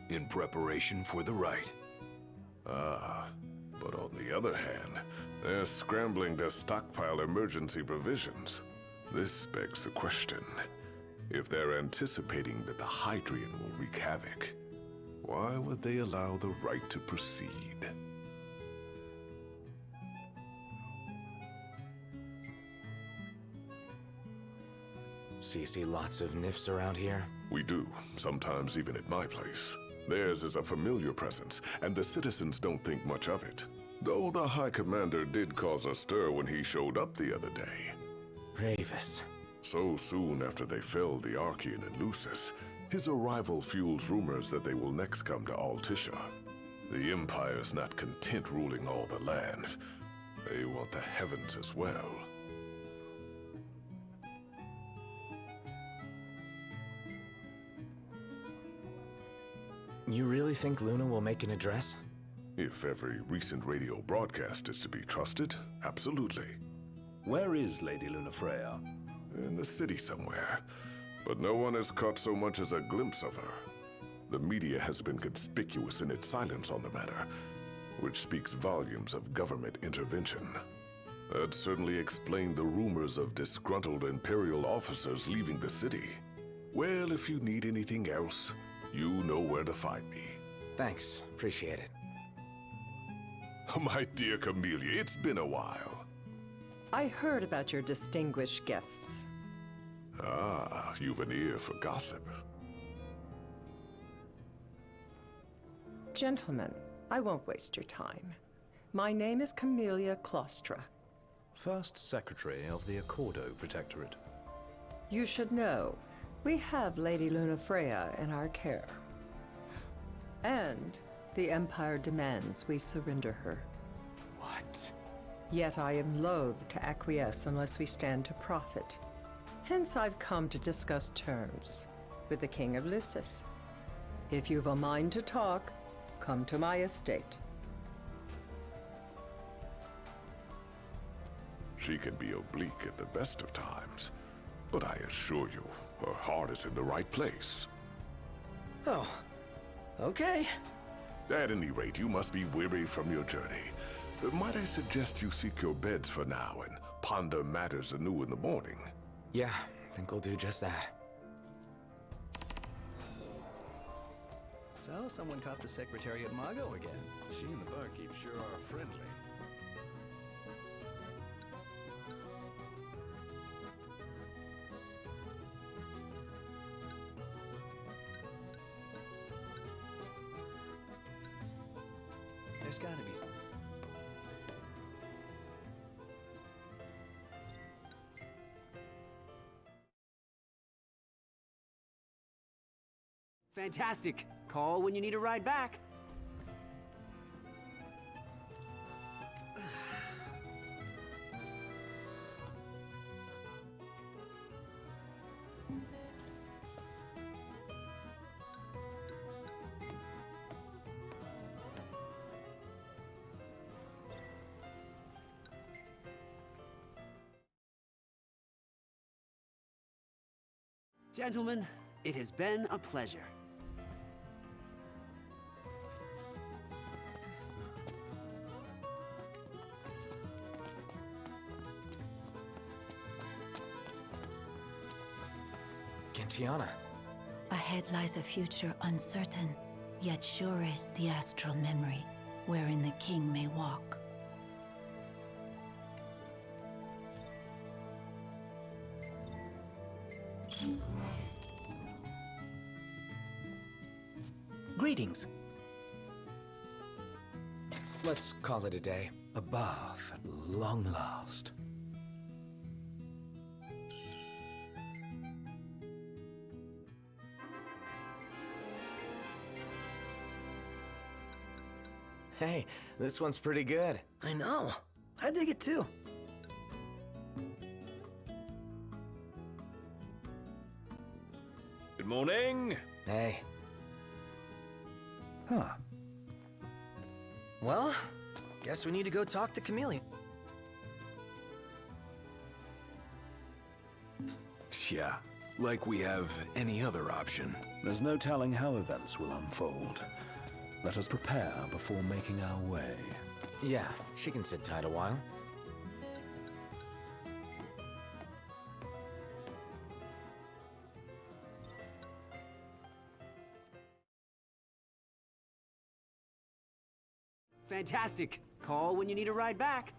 In preparation for the rite.
Ah, but on the other hand, they're scrambling to stockpile emergency provisions. This begs the question. If they're anticipating that the Hydrian will wreak havoc, why would they allow the rite to proceed?
So you see lots of nifs around here?
We do, sometimes even at my place. Theirs is a familiar presence, and the citizens don't think much of it. Though the High Commander did cause a stir when he showed up the other day.
Ravis.
So soon after they felled the Archean and Lucis, his arrival fuels rumors that they will next come to Altisha. The Empire's not content ruling all the land. They want the heavens as well.
You really think Luna will make an address?
If every recent radio broadcast is to be trusted, absolutely.
Where is Lady Lunafreya?
In the city somewhere. But no one has caught so much as a glimpse of her. The media has been conspicuous in its silence on the matter, which speaks volumes of government intervention. That certainly explained the rumors of disgruntled Imperial officers leaving the city. Well, if you need anything else, you know where to find me.
Thanks. Appreciate it.
My dear Camellia, it's been a while.
I heard about your distinguished guests.
Ah, you've an ear for gossip.
Gentlemen, I won't waste your time. My name is Camellia Claustra.
First Secretary of the Accordo Protectorate.
You should know, we have Lady Lunafreya in our care. And the Empire demands we surrender her.
What?
Yet I am loath to acquiesce unless we stand to profit. Hence I've come to discuss terms with the King of Lucis. If you've a mind to talk, come to my estate.
She can be oblique at the best of times, but I assure you, her heart is in the right place.
Oh, okay.
At any rate, you must be weary from your journey. Might I suggest you seek your beds for now and ponder matters anew in the morning?
Yeah, I think we'll do just that.
So, someone caught the Secretary at Mago again.
She and the barkeep sure are friendly.
There's gotta be...
Fantastic. Call when you need a ride back. Gentlemen, it has been a pleasure.
Gentiana.
Ahead lies a future uncertain, yet sure is the astral memory, wherein the king may walk.
Greetings. Let's call it a day.
A bath at long last.
Hey, this one's pretty good.
I know. I dig it too.
Good morning.
Hey.
Huh.
Well, guess we need to go talk to Camellia.
Yeah, like we have any other option.
There's no telling how events will unfold. Let us prepare before making our way.
Yeah, she can sit tight a while.
Fantastic. Call when you need a ride back.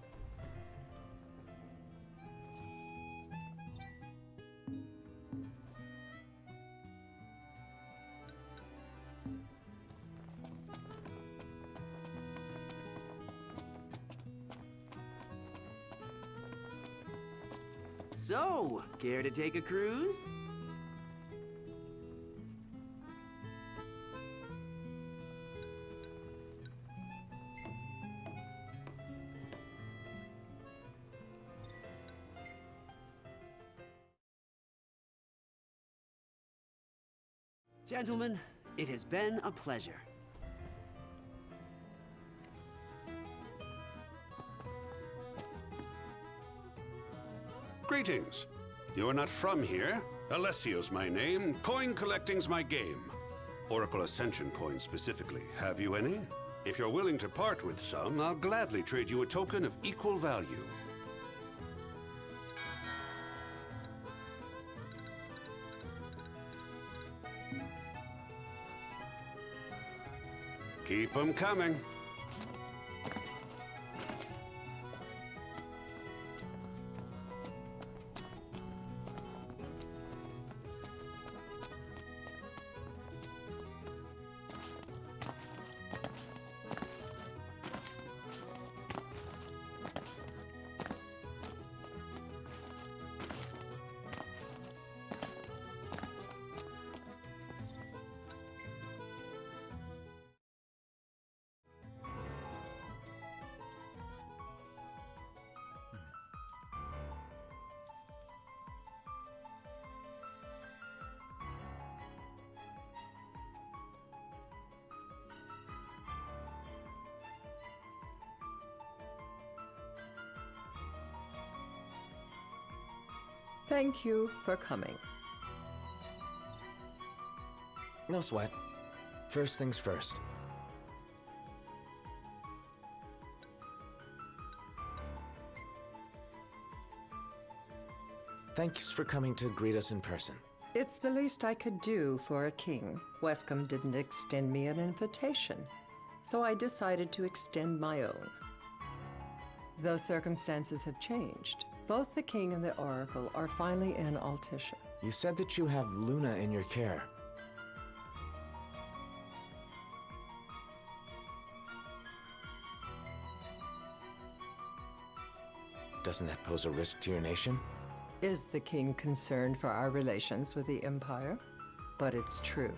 So, care to take a cruise? Gentlemen, it has been a pleasure.
Greetings. You are not from here. Alessio's my name. Coin collecting's my game. Oracle Ascension coins specifically. Have you any? If you're willing to part with some, I'll gladly trade you a token of equal value. Keep 'em coming.
Thank you for coming.
No sweat. First things first. Thanks for coming to greet us in person.
It's the least I could do for a king. Westcombe didn't extend me an invitation, so I decided to extend my own. Though circumstances have changed, both the king and the oracle are finally in Altisha.
You said that you have Luna in your care. Doesn't that pose a risk to your nation?
Is the king concerned for our relations with the Empire? But it's true.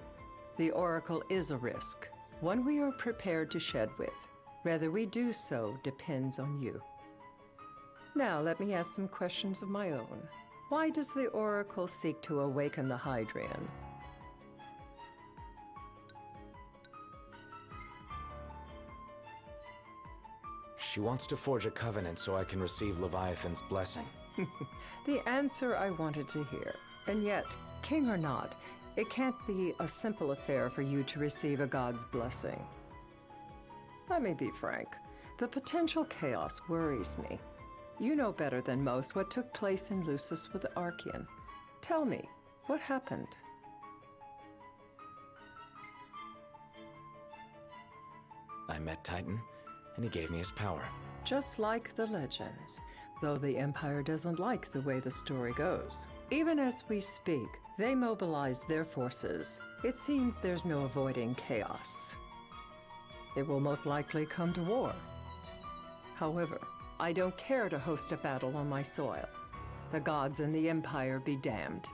The oracle is a risk, one we are prepared to shed with. Whether we do so depends on you. Now, let me ask some questions of my own. Why does the Oracle seek to awaken the Hydrian?
She wants to forge a covenant so I can receive Leviathan's blessing.
The answer I wanted to hear. And yet, king or not, it can't be a simple affair for you to receive a god's blessing. Let me be frank. The potential chaos worries me. You know better than most what took place in Lucis with Archean. Tell me, what happened?
I met Titan, and he gave me his power.
Just like the legends, though the Empire doesn't like the way the story goes. Even as we speak, they mobilize their forces. It seems there's no avoiding chaos. It will most likely come to war. However, I don't care to host a battle on my soil. The gods and the Empire be damned.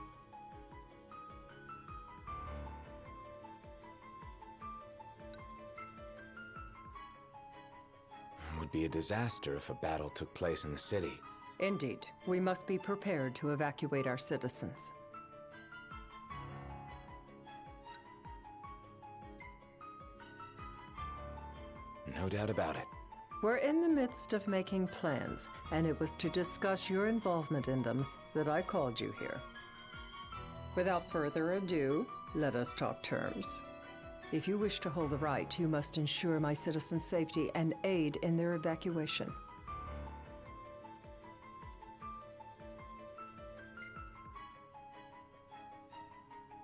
It would be a disaster if a battle took place in the city.
Indeed, we must be prepared to evacuate our citizens.
No doubt about it.
We're in the midst of making plans, and it was to discuss your involvement in them that I called you here. Without further ado, let us talk terms. If you wish to hold the right, you must ensure my citizens' safety and aid in their evacuation.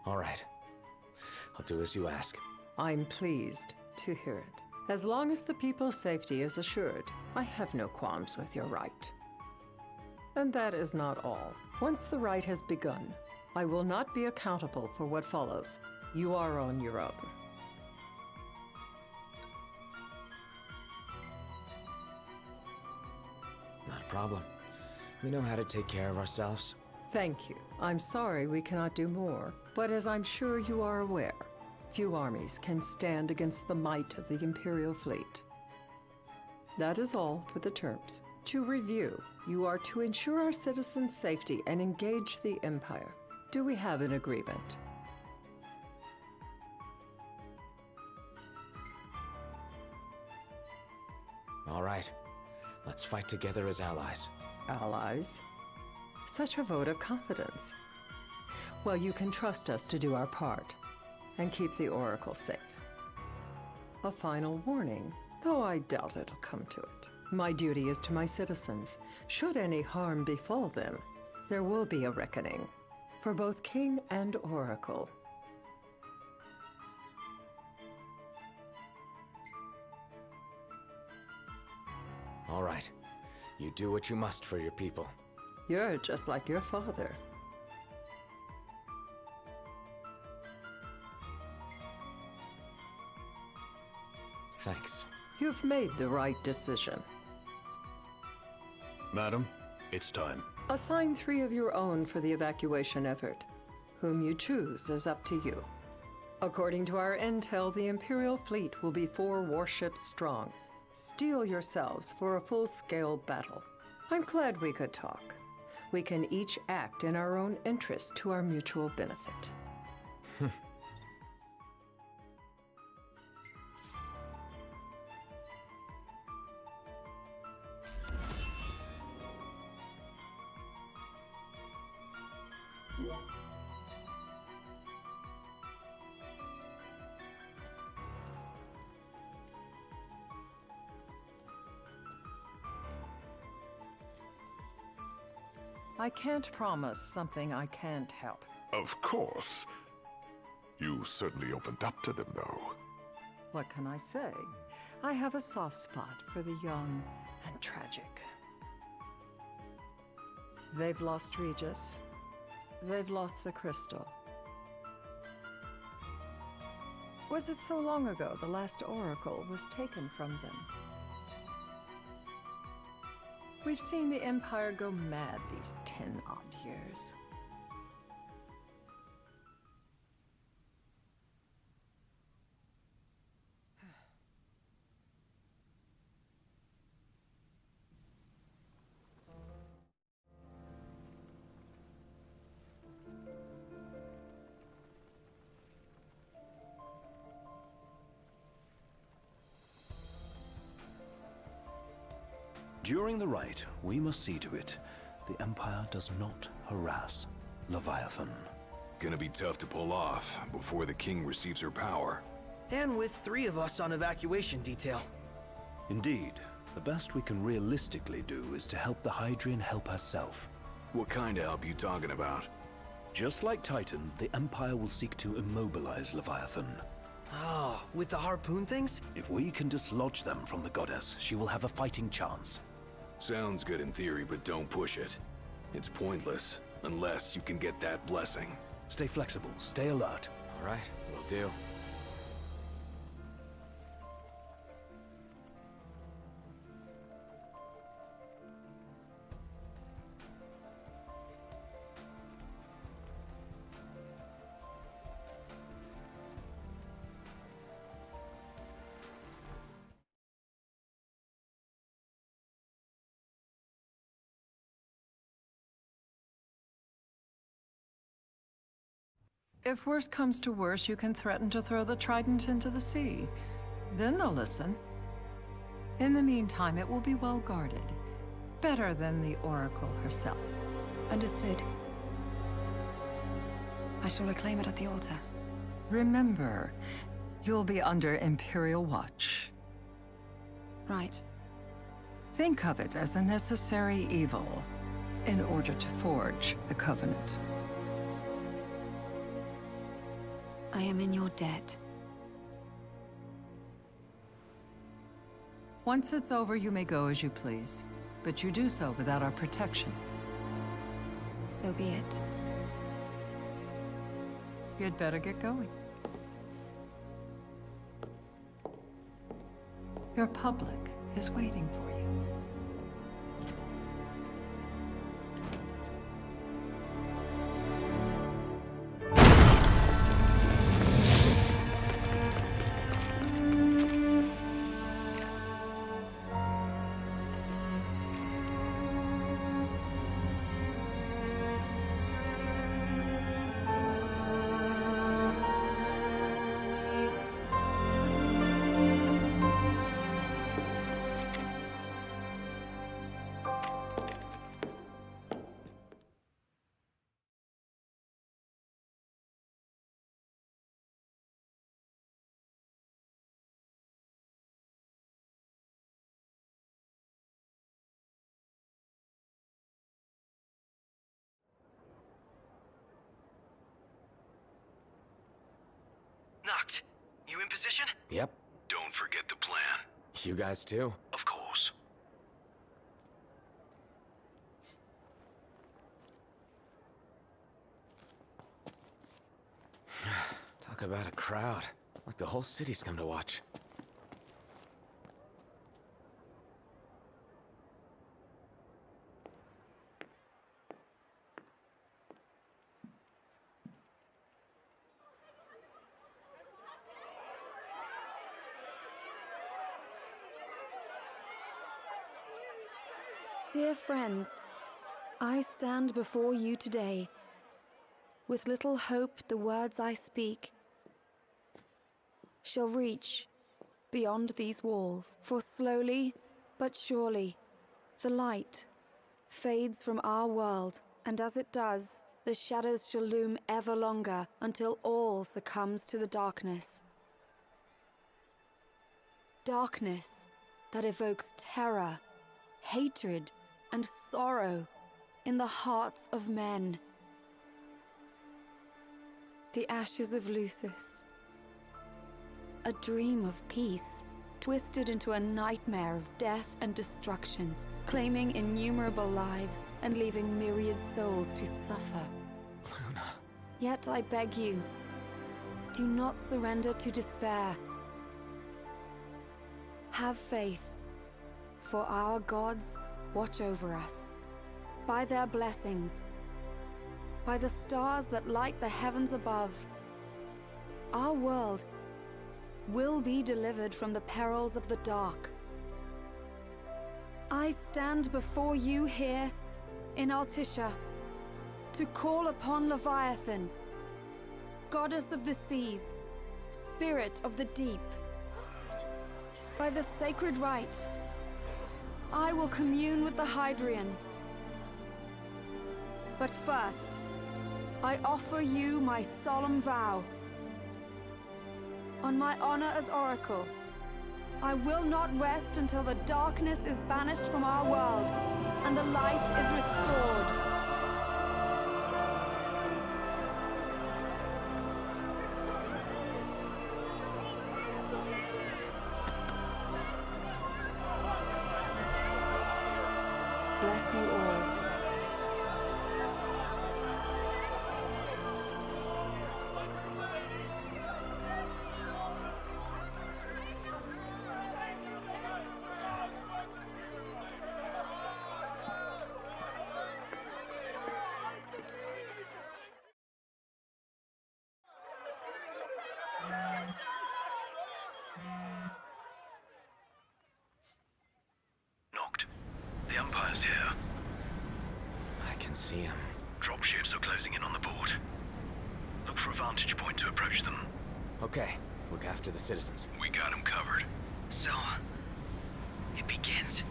All right. I'll do as you ask.
I'm pleased to hear it. As long as the people's safety is assured, I have no qualms with your right. And that is not all. Once the rite has begun, I will not be accountable for what follows. You are on your own.
Not a problem. We know how to take care of ourselves.
Thank you. I'm sorry we cannot do more, but as I'm sure you are aware, few armies can stand against the might of the Imperial fleet. That is all for the terms. To review, you are to ensure our citizens' safety and engage the Empire. Do we have an agreement?
All right. Let's fight together as allies.
Allies? Such a vote of confidence. Well, you can trust us to do our part and keep the Oracle safe. A final warning, though I doubt it'll come to it. My duty is to my citizens. Should any harm befall them, there will be a reckoning for both King and Oracle.
All right. You do what you must for your people.
You're just like your father.
Thanks.
You've made the right decision.
Madam, it's time.
Assign 3 of your own for the evacuation effort. Whom you choose is up to you. According to our intel, the Imperial fleet will be 4 warships strong. Steel yourselves for a full-scale battle. I'm glad we could talk. We can each act in our own interest to our mutual benefit. I can't promise something I can't help.
Of course. You certainly opened up to them, though.
What can I say? I have a soft spot for the young and tragic. They've lost Regis. They've lost the crystal. Was it so long ago the last oracle was taken from them? We've seen the Empire go mad these 10-odd years.
During the rite, we must see to it the Empire does not harass Leviathan.
Gonna be tough to pull off before the king receives her power.
And with 3 of us on evacuation detail.
Indeed, the best we can realistically do is to help the Hydrian help herself.
What kind of help you talking about?
Just like Titan, the Empire will seek to immobilize Leviathan.
Oh, with the harpoon things?
If we can dislodge them from the goddess, she will have a fighting chance.
Sounds good in theory, but don't push it. It's pointless, unless you can get that blessing.
Stay flexible, stay alert.
All right, will do.
If worse comes to worse, you can threaten to throw the trident into the sea. Then they'll listen. In the meantime, it will be well guarded. Better than the Oracle herself.
Understood.
I shall reclaim it at the altar.
Remember, you'll be under Imperial watch.
Right.
Think of it as a necessary evil in order to forge the Covenant.
I am in your debt.
Once it's over, you may go as you please, but you do so without our protection.
So be it.
You'd better get going. Your public is waiting for you.
Noct, you in position?
Yep.
Don't forget the plan.
You guys too?
Of course.
Talk about a crowd. Like the whole city's come to watch.
Dear friends, I stand before you today, with little hope the words I speak shall reach beyond these walls. For slowly but surely, the light fades from our world, and as it does, the shadows shall loom ever longer until all succumbs to the darkness. Darkness that evokes terror, hatred, and sorrow in the hearts of men. The ashes of Lucis. A dream of peace, twisted into a nightmare of death and destruction, claiming innumerable lives and leaving myriad souls to suffer.
Luna.
Yet I beg you, do not surrender to despair. Have faith, for our gods watch over us. By their blessings, by the stars that light the heavens above, our world will be delivered from the perils of the dark. I stand before you here in Altissia to call upon Leviathan, goddess of the seas, spirit of the deep. By the sacred rite, I will commune with the Hydrian. But first, I offer you my solemn vow. On my honor as Oracle, I will not rest until the darkness is banished from our world and the light is restored. Bless you all.
Knocked. The Empire's here.
I can see him.
Dropships are closing in on the port. Look for a vantage point to approach them.
Okay, look after the citizens.
We got them covered.
So, it begins.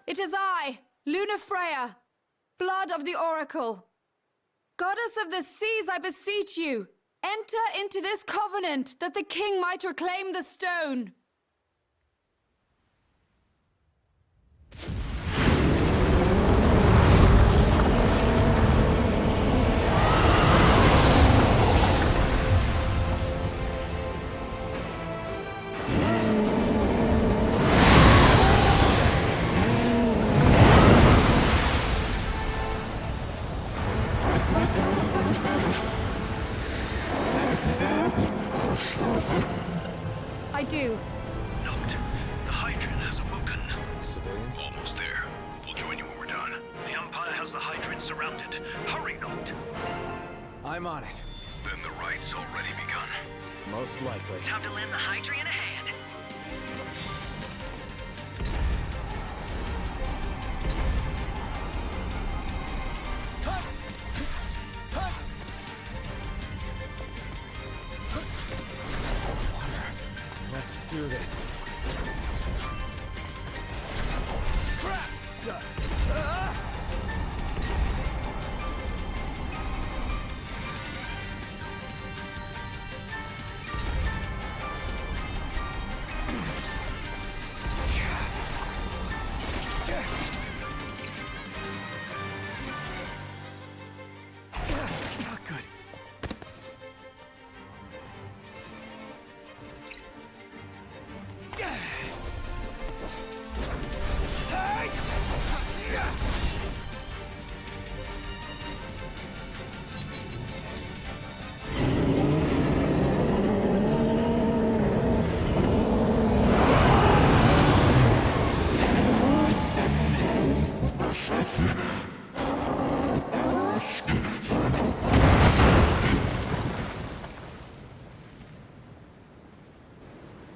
It is I, Luna Freya, blood of the Oracle. Goddess of the seas, I beseech you, enter into this covenant that the king might reclaim the stone. I do.
Note, the Hydrant has awoken.
Civilians?
Almost there. We'll join you when we're done. The Empire has the Hydrant surrounded. Hurry, Note.
I'm on it.
Then the right's already begun.
Most likely.
Time to lend the Hydrant a hand.
Let's do this. Not good.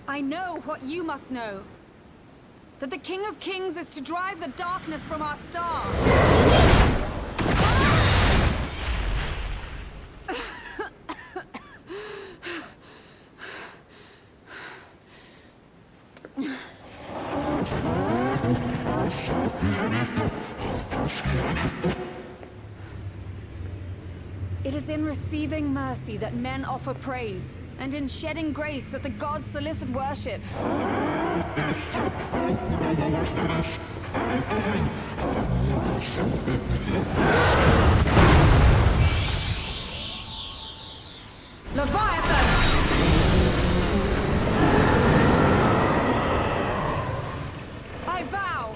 I know what you must know. That the King of Kings is to drive the darkness from our star. It is in receiving mercy that men offer praise, and in shedding grace that the gods solicit worship. Leviathan! I vow,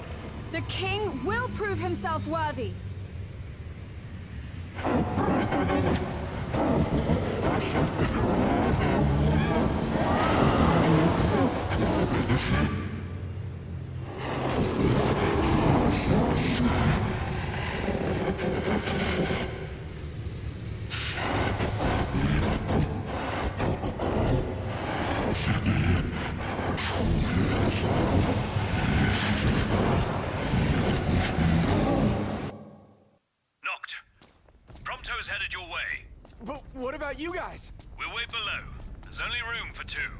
the king will prove himself worthy.
Prompto's headed your way.
But what about you guys?
We'll wait below. There's only room for two.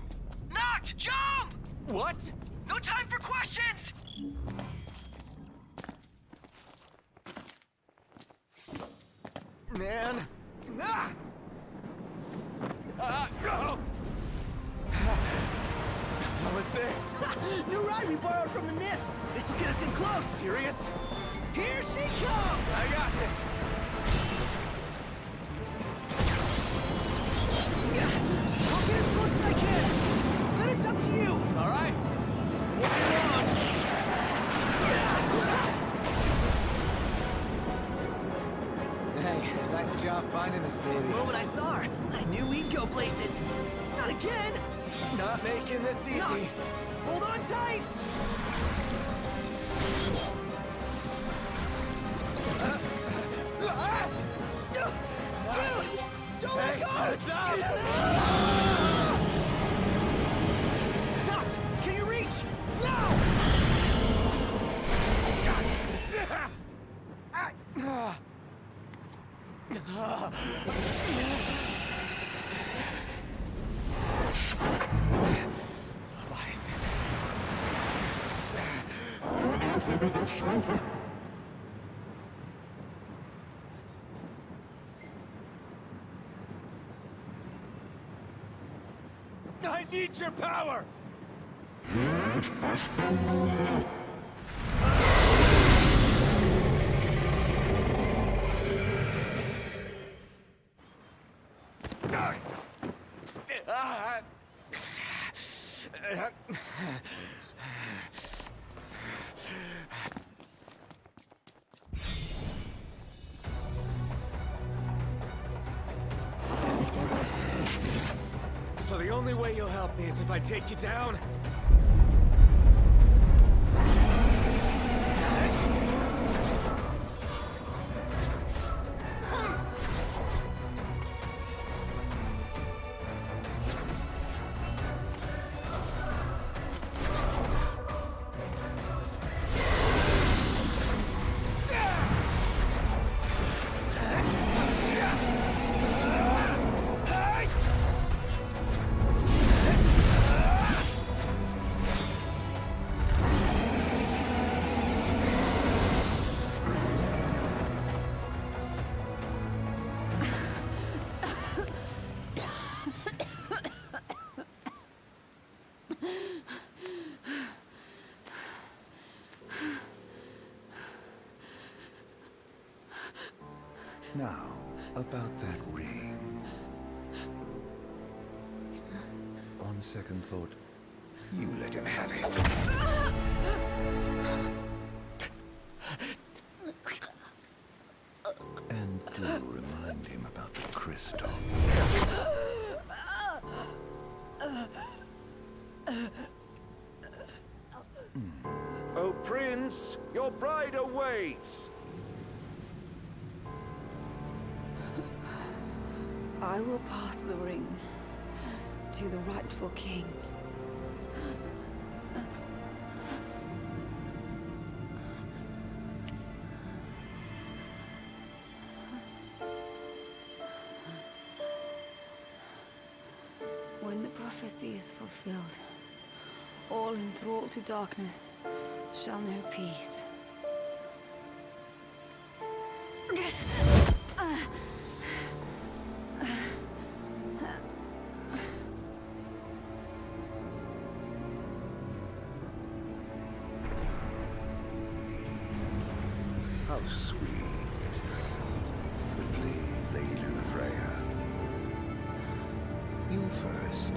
Noct, jump!
What?
No time for questions!
Man. Ah! Oh! What was this?
New ride we borrowed from the Nifs. This will get us in close.
Serious?
Here she comes!
I got this.
I'll get as close as I can. Then it's up to you.
All right. What do you want? Hey, nice job finding this baby.
The moment I saw her, I knew we'd go places. Not again.
Not making this easy.
Not. Hold on tight. Dude, don't let go!
Heads up!
Noct, can you reach? No!
I need your power! So the only way you'll help me is if I take you down?
Now, about that ring. On second thought, you let him have it. And do remind him about the crystal. Oh, Prince, your bride awaits!
I will pass the ring to the rightful king. When the prophecy is fulfilled, all enthralled to darkness shall know peace.
How sweet. But please, Lady Lunafreya. You first.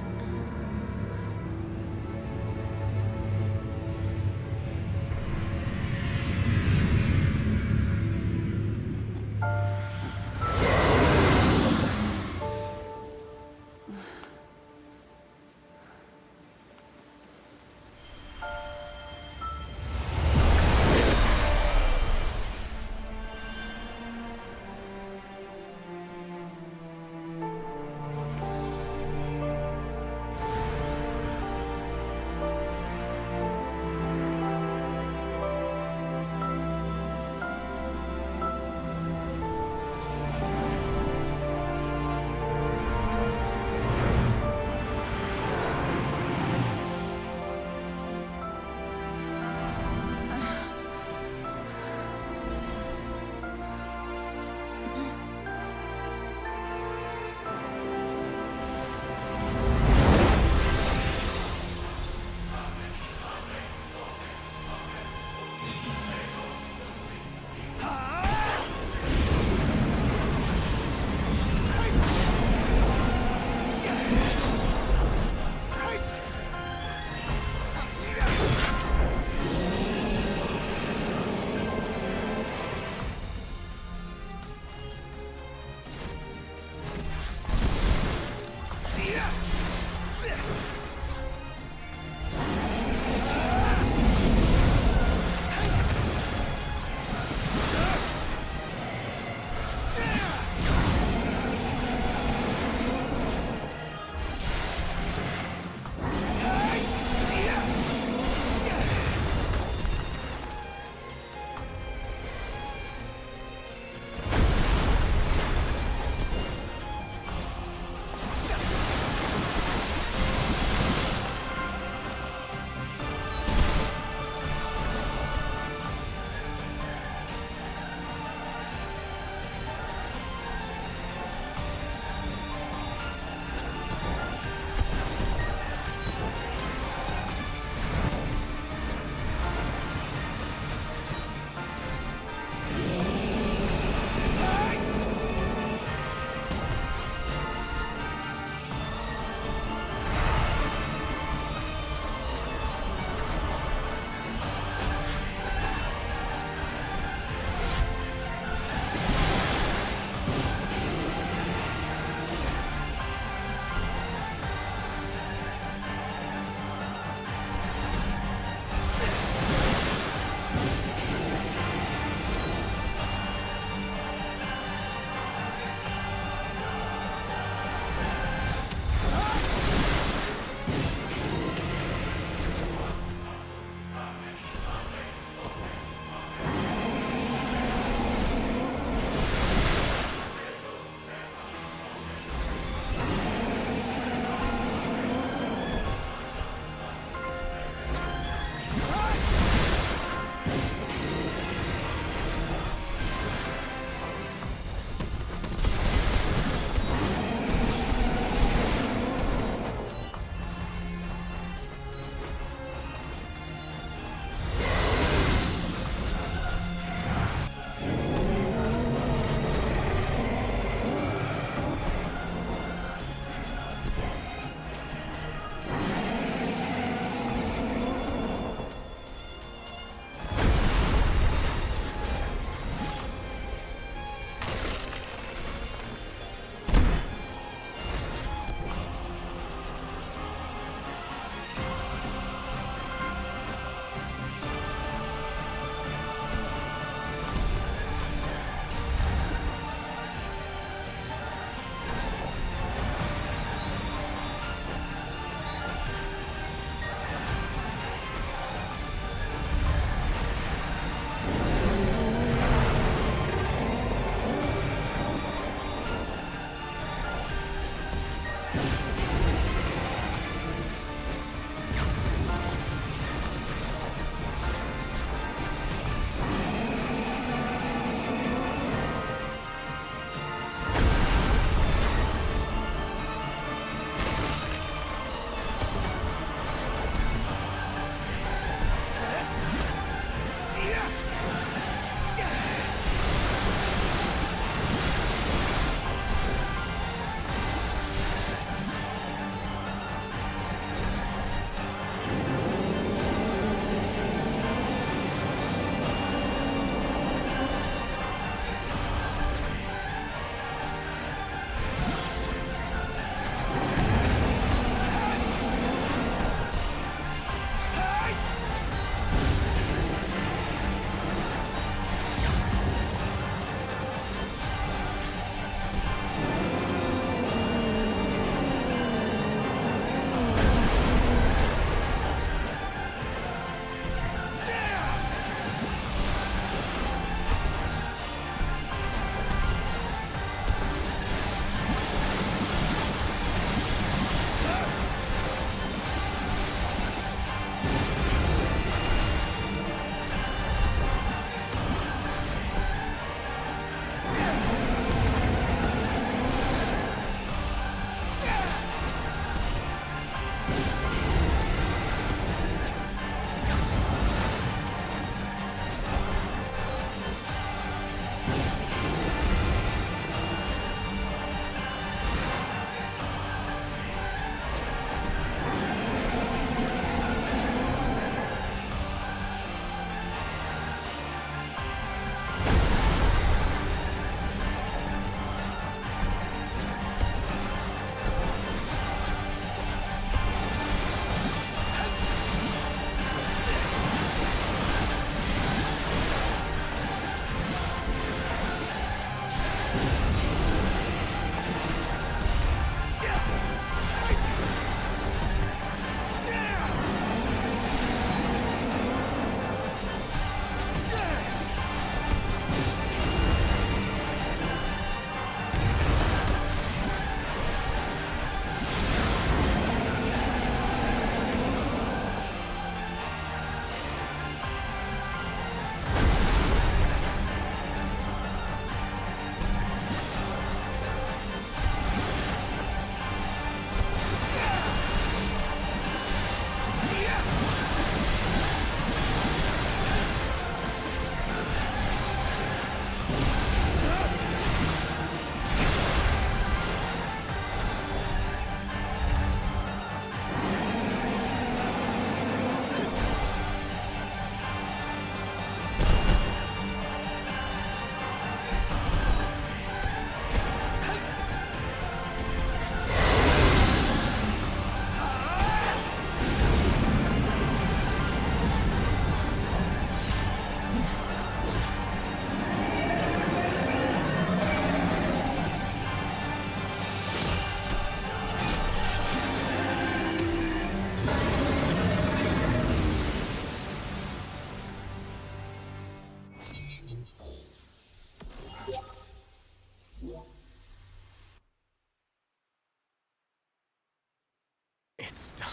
It's done.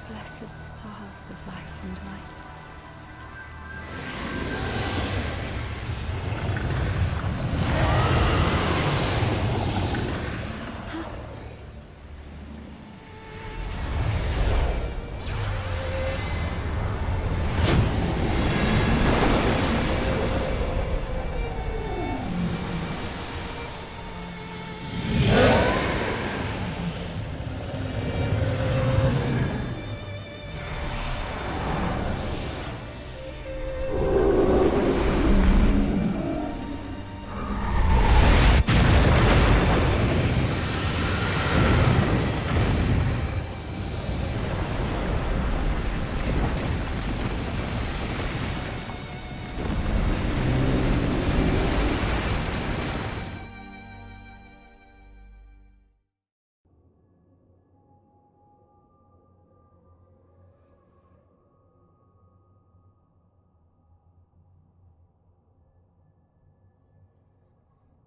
Blessed stars of life and light.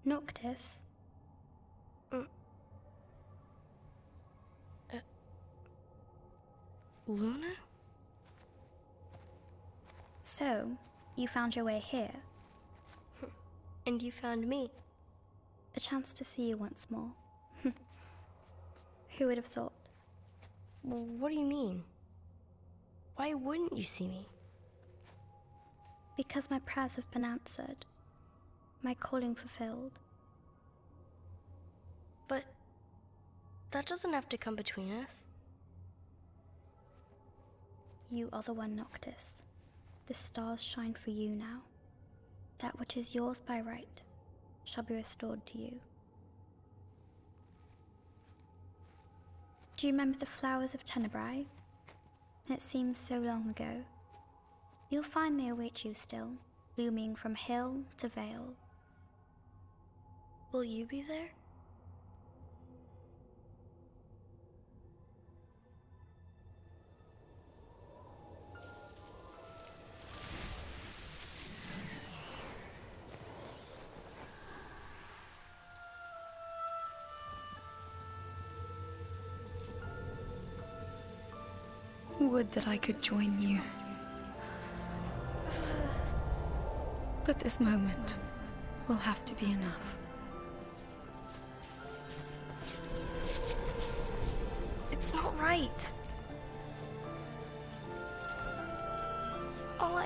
Noctis?
Luna?
So, you found your way here.
And you found me.
A chance to see you once more. Who would have thought?
Well, what do you mean? Why wouldn't you see me?
Because my prayers have been answered. My calling fulfilled.
But that doesn't have to come between us.
You are the one, Noctis. The stars shine for you now. That which is yours by right shall be restored to you. Do you remember the flowers of Tenebrae? It seems so long ago. You'll find they await you still, blooming from hill to vale.
Will you be there?
Would that I could join you. But this moment will have to be enough.
It's not right. All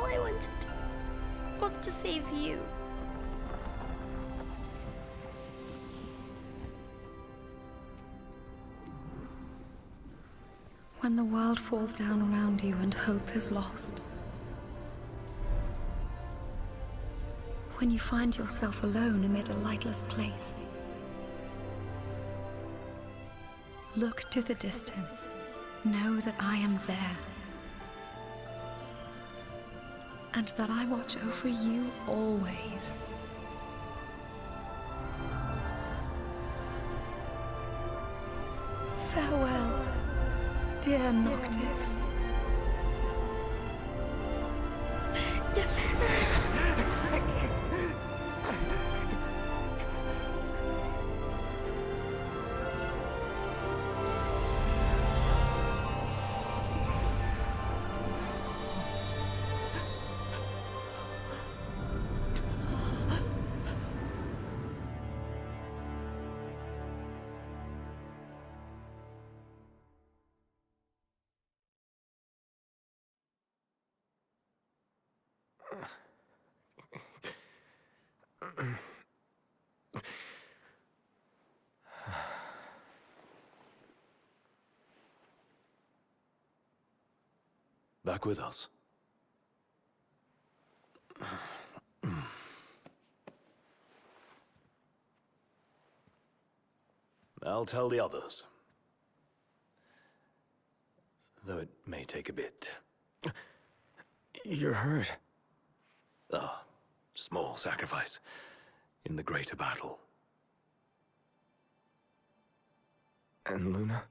I wanted was to save you.
When the world falls down around you and hope is lost. When you find yourself alone amid a lightless place. Look to the distance. Know that I am there. And that I watch over you always. Farewell, dear Noctis.
Back with us. I'll tell the others. Though it may take a bit.
You're hurt.
Ah, small sacrifice in the greater battle.
And Luna?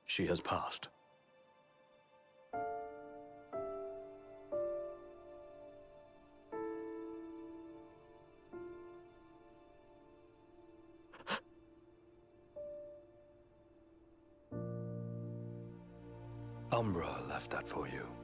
She has passed. Umbra left that for you.